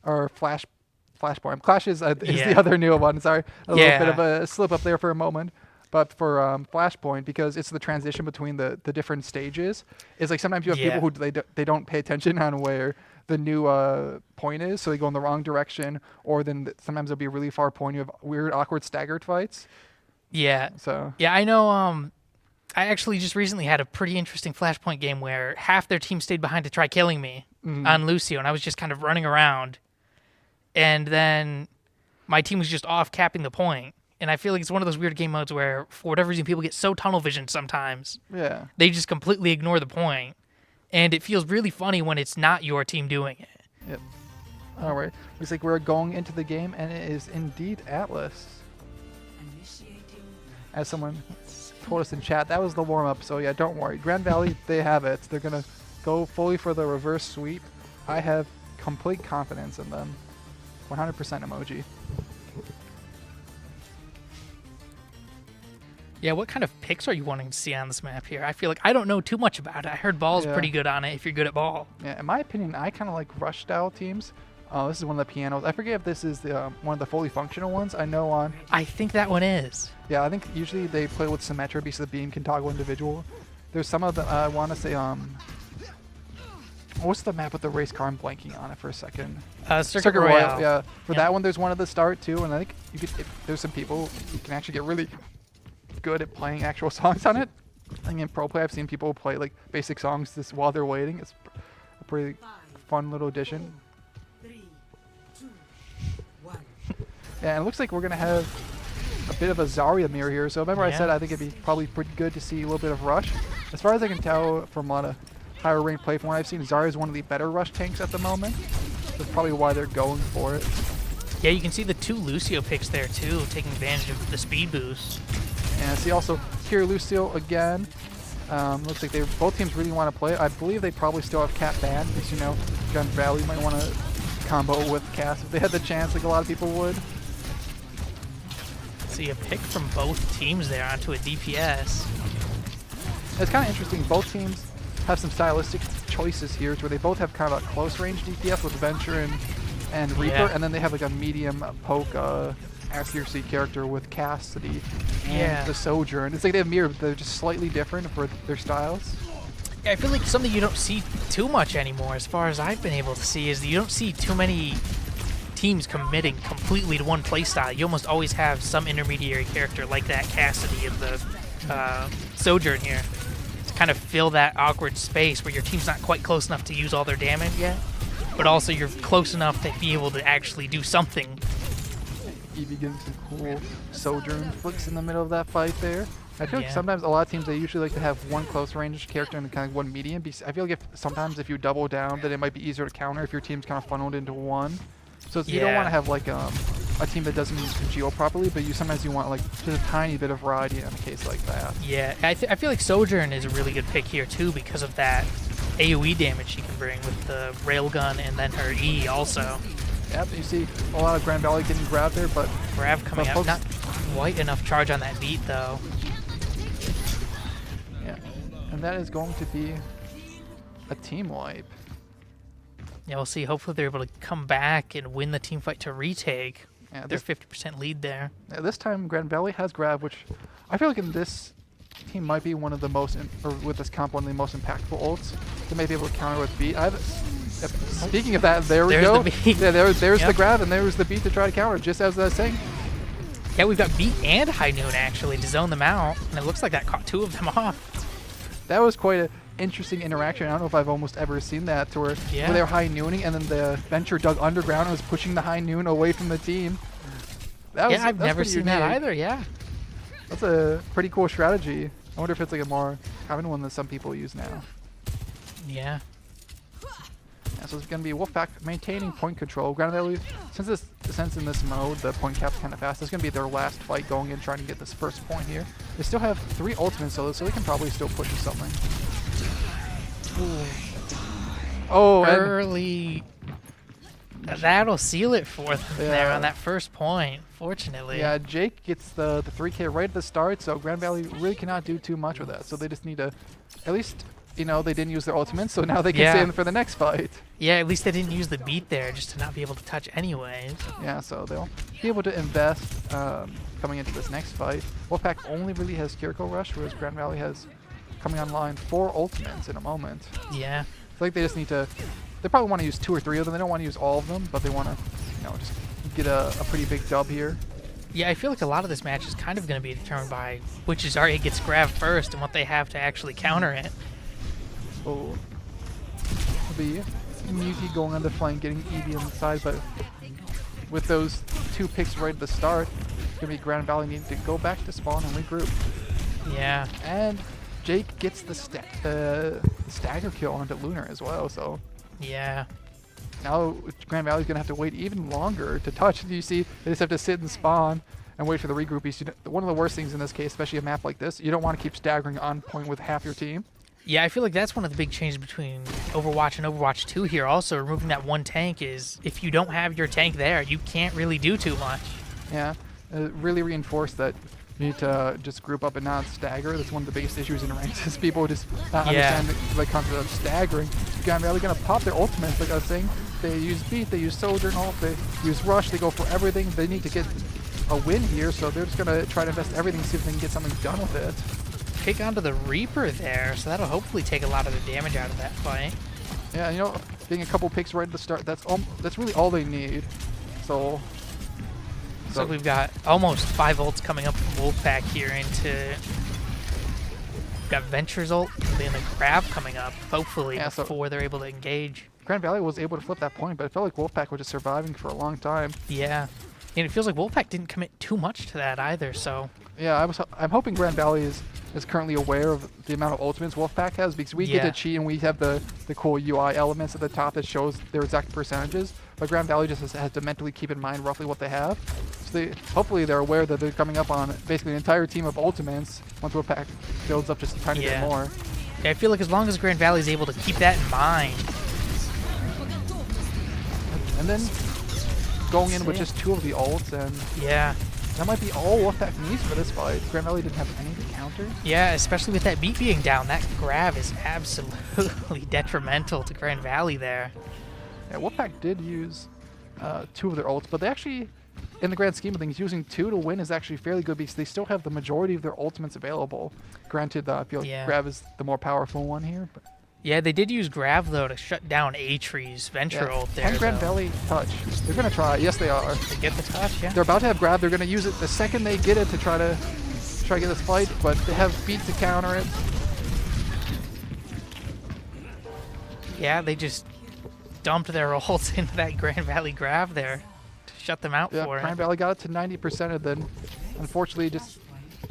or Flashpoint. Clash is the other newer one. Sorry, a little bit of a slip up there for a moment. But for Flashpoint, because it's the transition between the different stages, it's like sometimes you have people who they don't pay attention on where the new point is, so they go in the wrong direction, or then sometimes it'll be a really far point. You have weird, awkward, staggered fights. Yeah. So. Yeah, I know. I actually just recently had a pretty interesting Flashpoint game where half their team stayed behind to try killing me on Lucio, and I was just kind of running around. And then my team was just off capping the point. And I feel like it's one of those weird game modes where, for whatever reason, people get so tunnel vision sometimes. Yeah. They just completely ignore the point. And it feels really funny when it's not your team doing it. Yep. All right. Looks like we're going into the game, and it is indeed Atlas. As someone told us in chat, that was the warm-up. So, yeah, don't worry. Grand Valley, they have it. They're going to go fully for the reverse sweep. I have complete confidence in them. 100% emoji. Yeah, what kind of picks are you wanting to see on this map here? I feel like I don't know too much about it. I heard ball's pretty good on it if you're good at ball. Yeah, in my opinion, I kind of like rush style teams. This is one of the pianos. I forget if this is the one of the fully functional ones. I know on. I think that one is. Yeah, I think usually they play with Symmetra because the beam can toggle individual. There's some of the I want to say what's the map with the race car? I'm blanking on it for a second. Circuit Royale. Yeah, for that one, there's one at the start too, and I think you could. There's some people who can actually get really good at playing actual songs on it. I think in pro play, I've seen people play like basic songs just while they're waiting. It's a pretty fun little addition. 3, 2, 1. Yeah, and it looks like we're gonna have a bit of a Zarya mirror here. So remember I said I think it'd be probably pretty good to see a little bit of rush. As far as I can tell from a lot of higher ranked play, from what I've seen, Zarya is one of the better rush tanks at the moment. That's probably why they're going for it. Yeah, you can see the 2 Lucio picks there too, taking advantage of the speed boost. And I see also here Lucio again. Looks like both teams really want to play it. I believe they probably still have Cat banned because, you know, Gun Valley might want to combo with Cass if they had the chance, like a lot of people would. See a pick from both teams there onto a DPS. It's kind of interesting. Both teams have some stylistic choices here where they both have kind of a close range DPS with Venture and Reaper, and then they have like a medium poke accuracy character with Cassidy and the Sojourn. It's like they have mirror, but they're just slightly different for their styles. I feel like something you don't see too much anymore, as far as I've been able to see, is you don't see too many teams committing completely to one playstyle. You almost always have some intermediary character like that Cassidy in the Sojourn here to kind of fill that awkward space where your team's not quite close enough to use all their damage yet, but also you're close enough to be able to actually do something. Eevee getting some cool Sojourn flicks in the middle of that fight there. I feel like Yeah. sometimes a lot of teams, they usually like to have one close range character and kind of one medium. I feel like sometimes if you double down, then it might be easier to counter if your team's kind of funneled into one. So you don't Yeah. want to have like a team that doesn't use Geo properly, but sometimes you want like just a tiny bit of variety in a case like that. Yeah, I feel like Sojourn is a really good pick here too because of that AoE damage she can bring with the railgun and then her E also. Yep, you see a lot of Grand Valley getting grabbed there, but Grab coming But up, not quite enough charge on that beat though. yeah, and that is going to be a team wipe. Yeah, we'll see. Hopefully they're able to come back and win the team fight to retake Yeah, their 50% lead there. this time Grand Valley has grab, which I feel like in this team might be one of the most, or with this comp, one of the most impactful ults to maybe be able to counter with beat. Speaking of that, there we There's go. the beat. Yeah, there's the Yep. grab, and there's the beat to try to counter, just as I was saying. Yeah, we've got beat and high noon actually to zone them out, and it looks like that caught two of them off. That was quite an interesting interaction. I don't know if I've almost ever seen that, to where they were high nooning, and then the Venture dug underground and was pushing the high noon away from the team. That was, I've that's never pretty seen that unique. either, yeah. That's a pretty cool strategy. I wonder if it's like a more common one that some people use now. Yeah. Yeah, so it's going to be Wolfpack maintaining point control. Grand Valley, since in this mode the point cap's kind of fast, it's going to be their last fight going in, trying to get this first point here. They still have 3 ultimates though, so they can probably still push something. Oh, and Early. That'll seal it for them there Yeah. on that first point, fortunately. yeah, Jake gets the 3K right at the start, so Grand Valley really cannot do too much with that. So they just need to, at least, they didn't use their ultimates, so now they can save them for the next fight. Yeah, at least they didn't use the beat there just to not be able to touch anyways. Yeah, so they'll be able to invest coming into this next fight. Wolfpack only really has Kiriko Rush, whereas Grand Valley has coming online 4 ultimates in a moment. Yeah. I feel like they just need to, they probably want to use 2 or 3 of them. They don't want to use all of them, but they want to, just get a pretty big dub here. Yeah, I feel like a lot of this match is kind of going to be determined by which Zarya gets grabbed first and what they have to actually counter it. Oh, the Muki going on the flank, getting Eevee on the side, but with those 2 picks right at the start, it's going to be Grand Valley needing to go back to spawn and regroup. Yeah. And Jake gets the stagger kill onto Lunar as well, so Yeah. now Grand Valley's going to have to wait even longer to touch. You see, they just have to sit and spawn and wait for the regroupies. One of the worst things in this case, especially a map like this, you don't want to keep staggering on point with half your team. Yeah, I feel like that's one of the big changes between Overwatch and Overwatch 2 here. Also, removing that one tank is, if you don't have your tank there, you can't really do too much. Yeah, it really reinforced that you need to just group up and not stagger. That's one of the biggest issues in ranks is people just not understand the concept of staggering. Grand Valley going to pop their ultimates, like I was saying. They use beat, they use Sojourn ult, they use rush, they go for everything. They need to get a win here, so they're just going to try to invest everything, see if they can get something done with it. Kick onto the Reaper there, so that'll hopefully take a lot of the damage out of that fight. Yeah, being a couple picks right at the start, that's really all they need. So We've got almost 5 ults coming up from Wolfpack here into... We've got Venture's ult, and then the grab coming up, hopefully, before they're able to engage. Grand Valley was able to flip that point, but it felt like Wolfpack was just surviving for a long time. Yeah. And it feels like Wolfpack didn't commit too much to that either, so... Yeah, I'm hoping Grand Valley is currently aware of the amount of ultimates Wolfpack has, because we get to cheat and we have the cool UI elements at the top that shows their exact percentages, but Grand Valley just has to mentally keep in mind roughly what they have. So hopefully they're aware that they're coming up on basically an entire team of ultimates once Wolfpack builds up just a tiny bit more. Yeah, I feel like as long as Grand Valley is able to keep that in mind. And then going in with just 2 of the ults, and that might be all Wolfpack needs for this fight. Grand Valley didn't have any to counter. Yeah, especially with that beat being down, that grab is absolutely detrimental to Grand Valley there. Yeah, Wolfpack did use 2 of their ults, but they actually in the grand scheme of things, using 2 to win is actually fairly good because they still have the majority of their ultimates available. Granted, I feel like Grav is the more powerful one here. But Yeah, they did use Grav, though, to shut down Atree's Venture ult there. And Grand Valley touch. They're going to try. Yes, they are. They get the touch, yeah. They're about to have Grav. They're going to use it the second they get it to try to get this fight, but they have beat to counter it. Yeah, they just dumped their ults into that Grand Valley Grav there to shut them out for it. Grand Valley got it to 90%, and then unfortunately just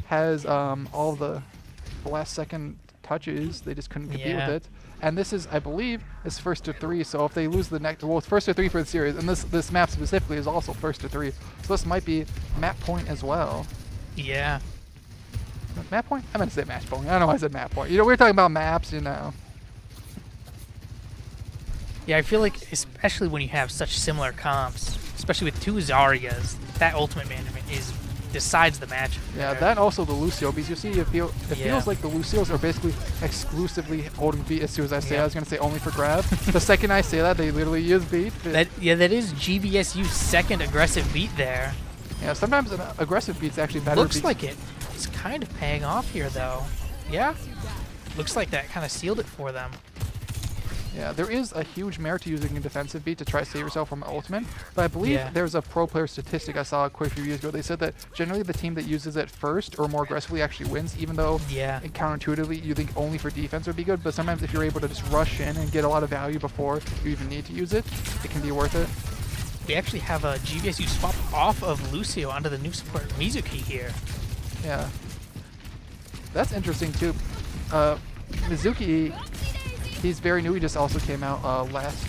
has all the last second touches. They just couldn't compete with it. And this is, I believe, is first to 3. So if they lose the next, well, it's first to 3 for the series, and this map specifically is also first to 3. So this might be map point as well. Yeah. Map point? I meant to say match point. I don't know why I said map point. You know, we're talking about maps, you know. Yeah, I feel like, especially when you have such similar comps, especially with 2 Zaryas, that ultimate management decides the match. Yeah, that also the Lucio, because you see, it feels like the Lucios are basically exclusively holding beat as soon as I say. I was going to say only for Grav. The second I say that, they literally use beat. That is GVSU's second aggressive beat there. Yeah, sometimes an aggressive beat's actually better. Looks like it's kind of paying off here, though. Yeah? Looks like that kind of sealed it for them. Yeah, there is a huge merit to using a defensive beat to try to save yourself from ultimate, but I believe there's a pro player statistic I saw quite a few years ago. They said that generally the team that uses it first or more aggressively actually wins, even though counterintuitively you think only for defense would be good, but sometimes if you're able to just rush in and get a lot of value before you even need to use it, it can be worth it. We actually have a GVSU swap off of Lucio onto the new support Mizuki here. Yeah. That's interesting too. Mizuki, he's very new. He just also came out last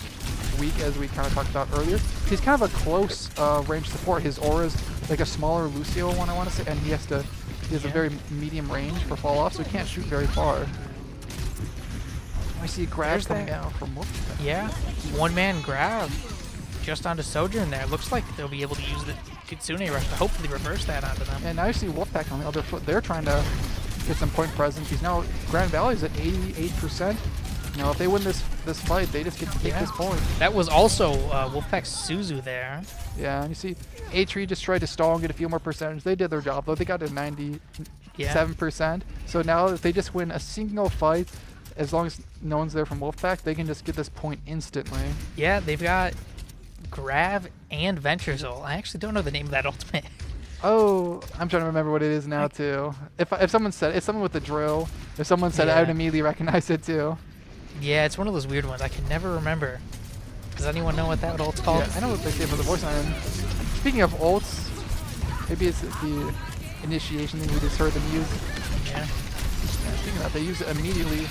week, as we kind of talked about earlier. He's kind of a close range support. His aura's like a smaller Lucio one, I want to say, and he has a very medium range for fall off, so he can't shoot very far. I see Grav coming out from Wolfpack. Yeah, one-man Grav just onto Sojourn there. Looks like they'll be able to use the Kitsune Rush to hopefully reverse that onto them. And now you see Wolfpack on the other foot. They're trying to get some point presence. He's now, Grand Valley's at 88%. You know, if they win this fight, they just get to take this point. That was also Wolfpack's Suzu there. Yeah, and you see A-Tree just tried to stall and get a few more percentage. They did their job, though. They got to 97%. So now if they just win a single fight, as long as no one's there from Wolfpack, they can just get this point instantly. Yeah, they've got Grav and Venture's ult. I actually don't know the name of that ultimate. Oh, I'm trying to remember what it is now, too. If someone said it's someone with the drill. If someone said it, I would immediately recognize it, too. Yeah, it's one of those weird ones. I can never remember. Does anyone know what that ult's called? Yeah, I know what they say about the voice line. Speaking of ults, maybe it's the initiation thing we just heard them use. Yeah. Speaking of that, they use it immediately.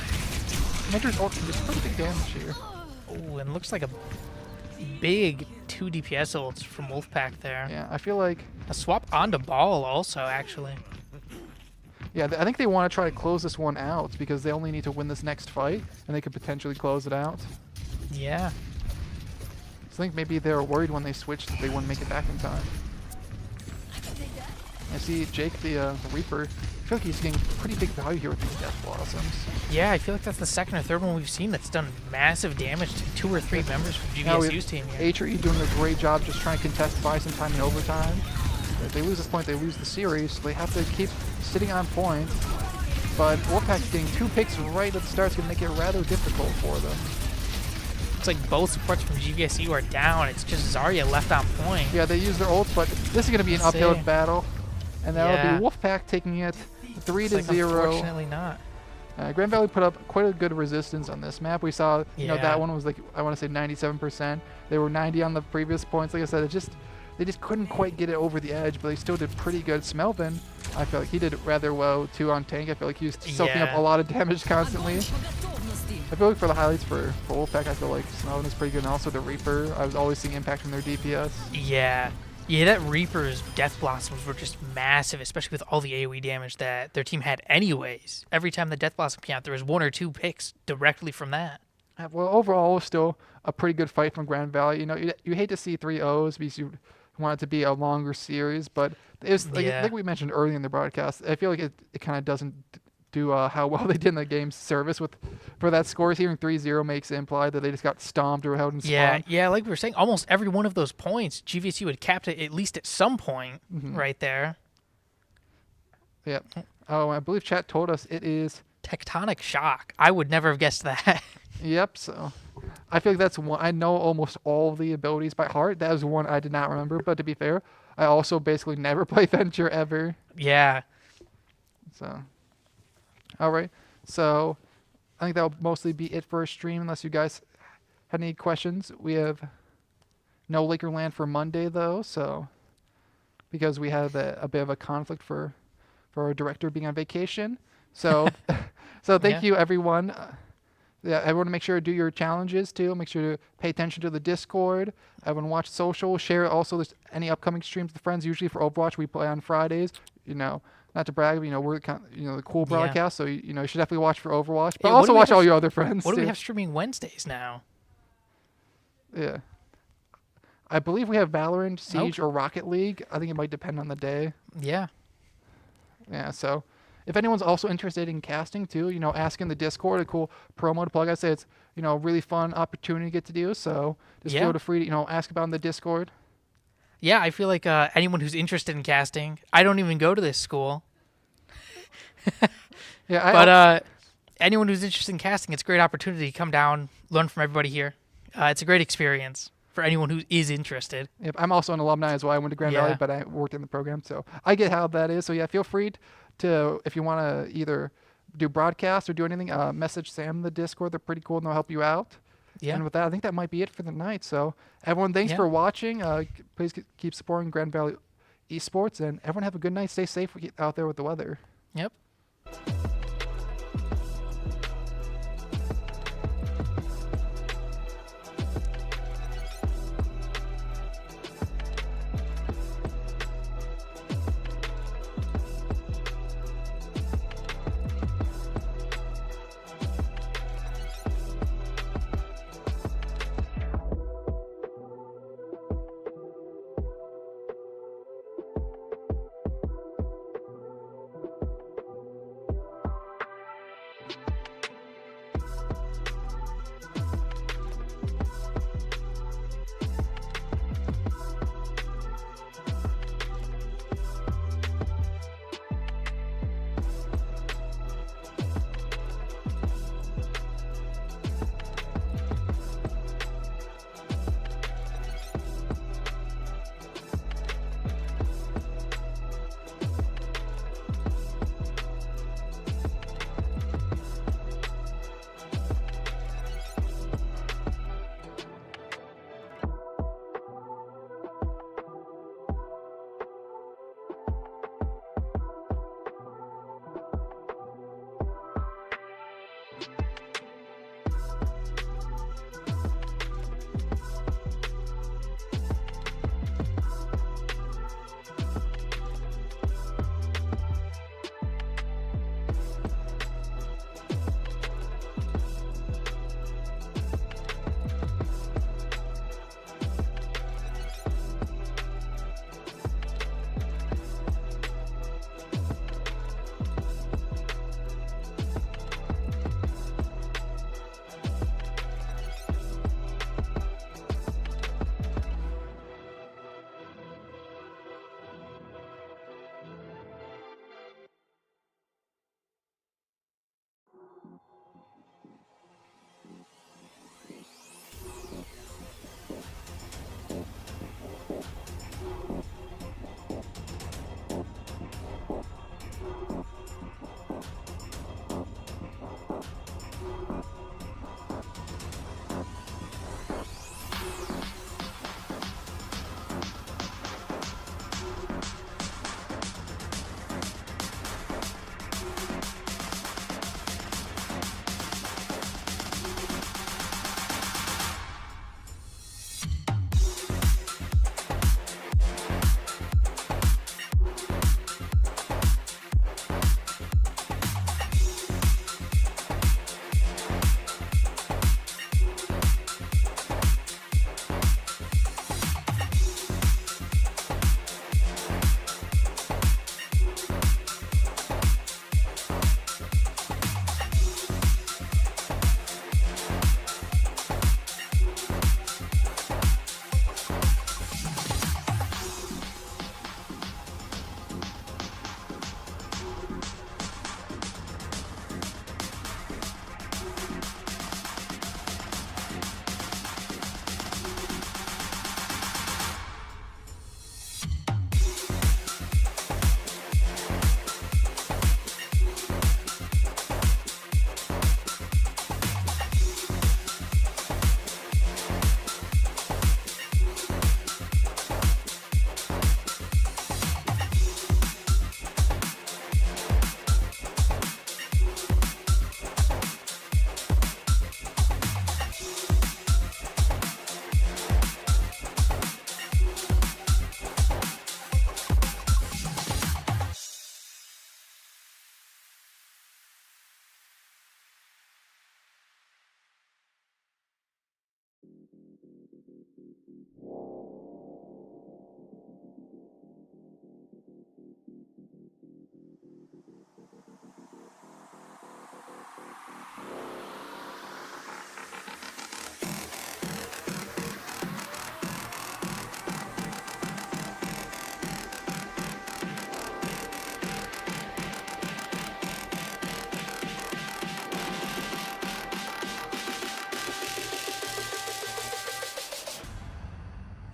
Mentor's ult can do pretty big damage here. Oh, and looks like a big 2 DPS ults from Wolfpack there. Yeah, I feel like a swap onto Ball also, actually. Yeah, I think they want to try to close this one out because they only need to win this next fight, and they could potentially close it out. Yeah. So I think maybe they're worried when they switched that they wouldn't make it back in time. I see Jake, the Reaper. I feel like he's getting pretty big value here with these Death Blossoms. Yeah, I feel like that's the second or third one we've seen that's done massive damage to 2 or 3 members from GVSU's team here. A-Tree doing a great job just trying to contest, buy some time in overtime. If they lose this point, they lose the series. So they have to keep sitting on point. But Wolfpack's getting 2 picks right at the start is going to make it rather difficult for them. It's like both supports from GVSU are down. It's just Zarya left on point. Yeah, they use their ults, but this is going to be an uphill battle. And that'll be Wolfpack taking it 3-0. Unfortunately not. Grand Valley put up quite a good resistance on this map. We saw, you know, that one was like, I want to say 97%. They were 90 on the previous points. Like I said, they just couldn't quite get it over the edge, but they still did pretty good. Smelvin, I feel like he did rather well too on tank. I feel like he was soaking up a lot of damage constantly. I feel like for the highlights for Wolfpack, I feel like Smelvin is pretty good, and also the Reaper. I was always seeing impact from their DPS. Yeah. Yeah, that Reaper's Death Blossoms were just massive, especially with all the AoE damage that their team had anyways. Every time the Death Blossom came out, there was 1 or 2 picks directly from that. Well, overall, it was still a pretty good fight from Grand Valley. You know, you hate to see 3-0s because you want it to be a longer series, but it was like we mentioned earlier in the broadcast. I feel like it kind of doesn't to how well they did in the game's service for that score. Hearing 3-0 makes it imply that they just got stomped or held in spawn. Yeah, like we were saying, almost every one of those points, GVSU had capped it at least at some point right there. Yep. Oh, I believe chat told us it is Tectonic Shock. I would never have guessed that. Yep, so I feel like that's one. I know almost all of the abilities by heart. That was one I did not remember, but to be fair, I also basically never play Venture ever. Yeah. So, all right. So, I think that'll mostly be it for our stream, unless you guys had any questions. We have no Lakerland for Monday, though, so because we have a bit of a conflict for our director being on vacation. So, so thank you, everyone. Yeah, everyone make sure to do your challenges too. Make sure to pay attention to the Discord. Everyone watch social, share. Also, there's any upcoming streams with friends. Usually for Overwatch, we play on Fridays. You know, not to brag, but, we're kind of, the cool broadcast. So you should definitely watch for Overwatch, but also watch all your other friends. What do too. we have streaming Wednesdays now? Yeah, I believe we have Valorant, Siege, or Rocket League. I think it might depend on the day. Yeah. Yeah. So. If anyone's also interested in casting too, ask in the Discord, a cool promo to plug. I say it's, a really fun opportunity to get to do. So just feel free to, ask about in the Discord. Yeah, I feel like anyone who's interested in casting, I don't even go to this school. Yeah, but anyone who's interested in casting, it's a great opportunity to come down, learn from everybody here. It's a great experience for anyone who is interested. Yep, I'm also an alumni as well. I went to Grand Valley, but I worked in the program, so I get how that is. So yeah, feel free to, if you want to either do broadcast or do anything, message Sam in the Discord. They're pretty cool and they'll help you out. Yeah. And with that, I think that might be it for the night. So everyone, thanks for watching. Please keep supporting Grand Valley Esports, and everyone have a good night. Stay safe out there with the weather. Yep.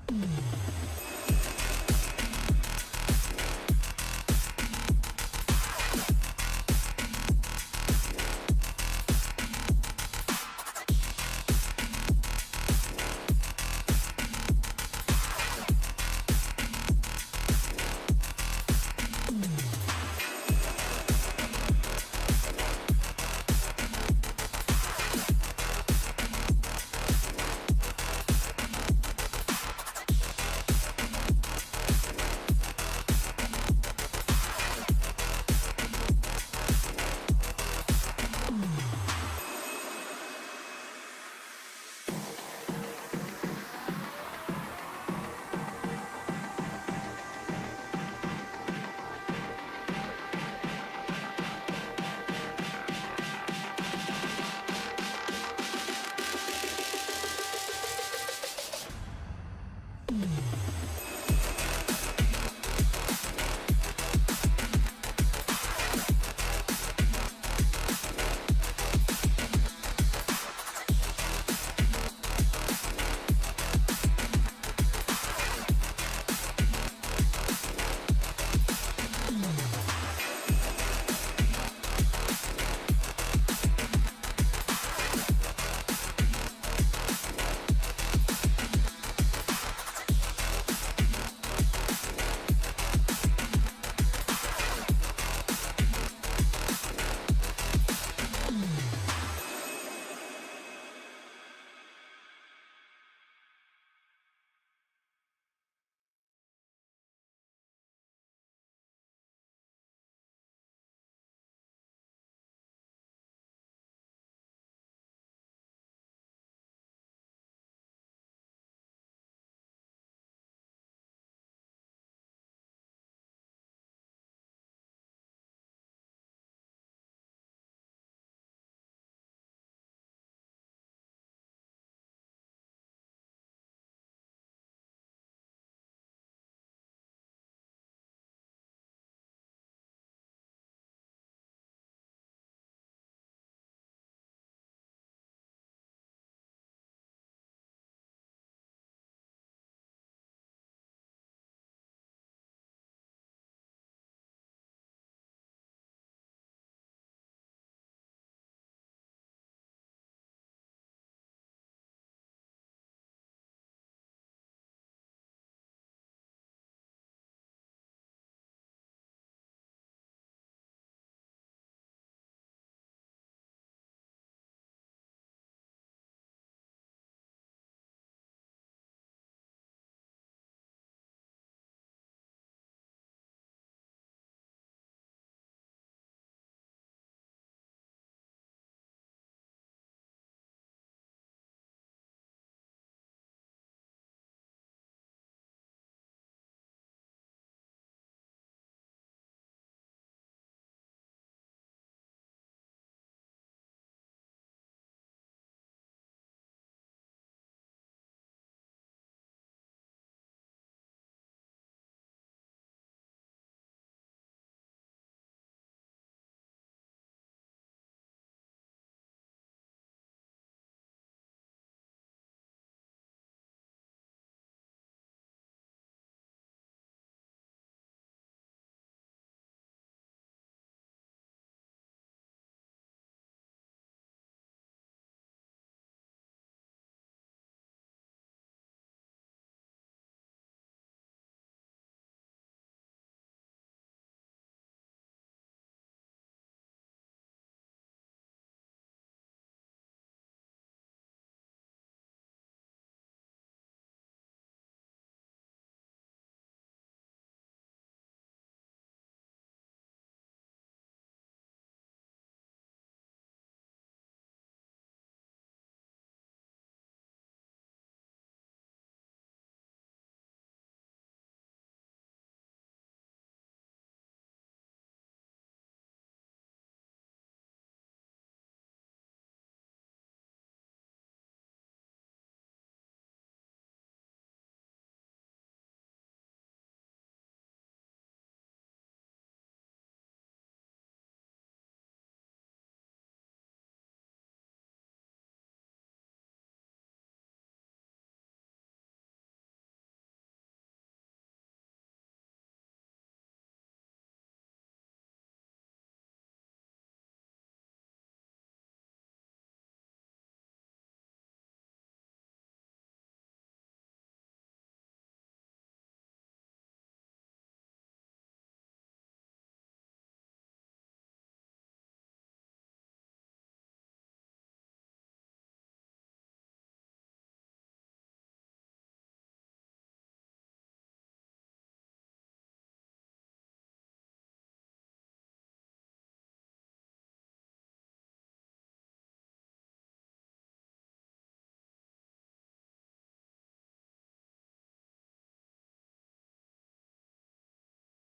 3,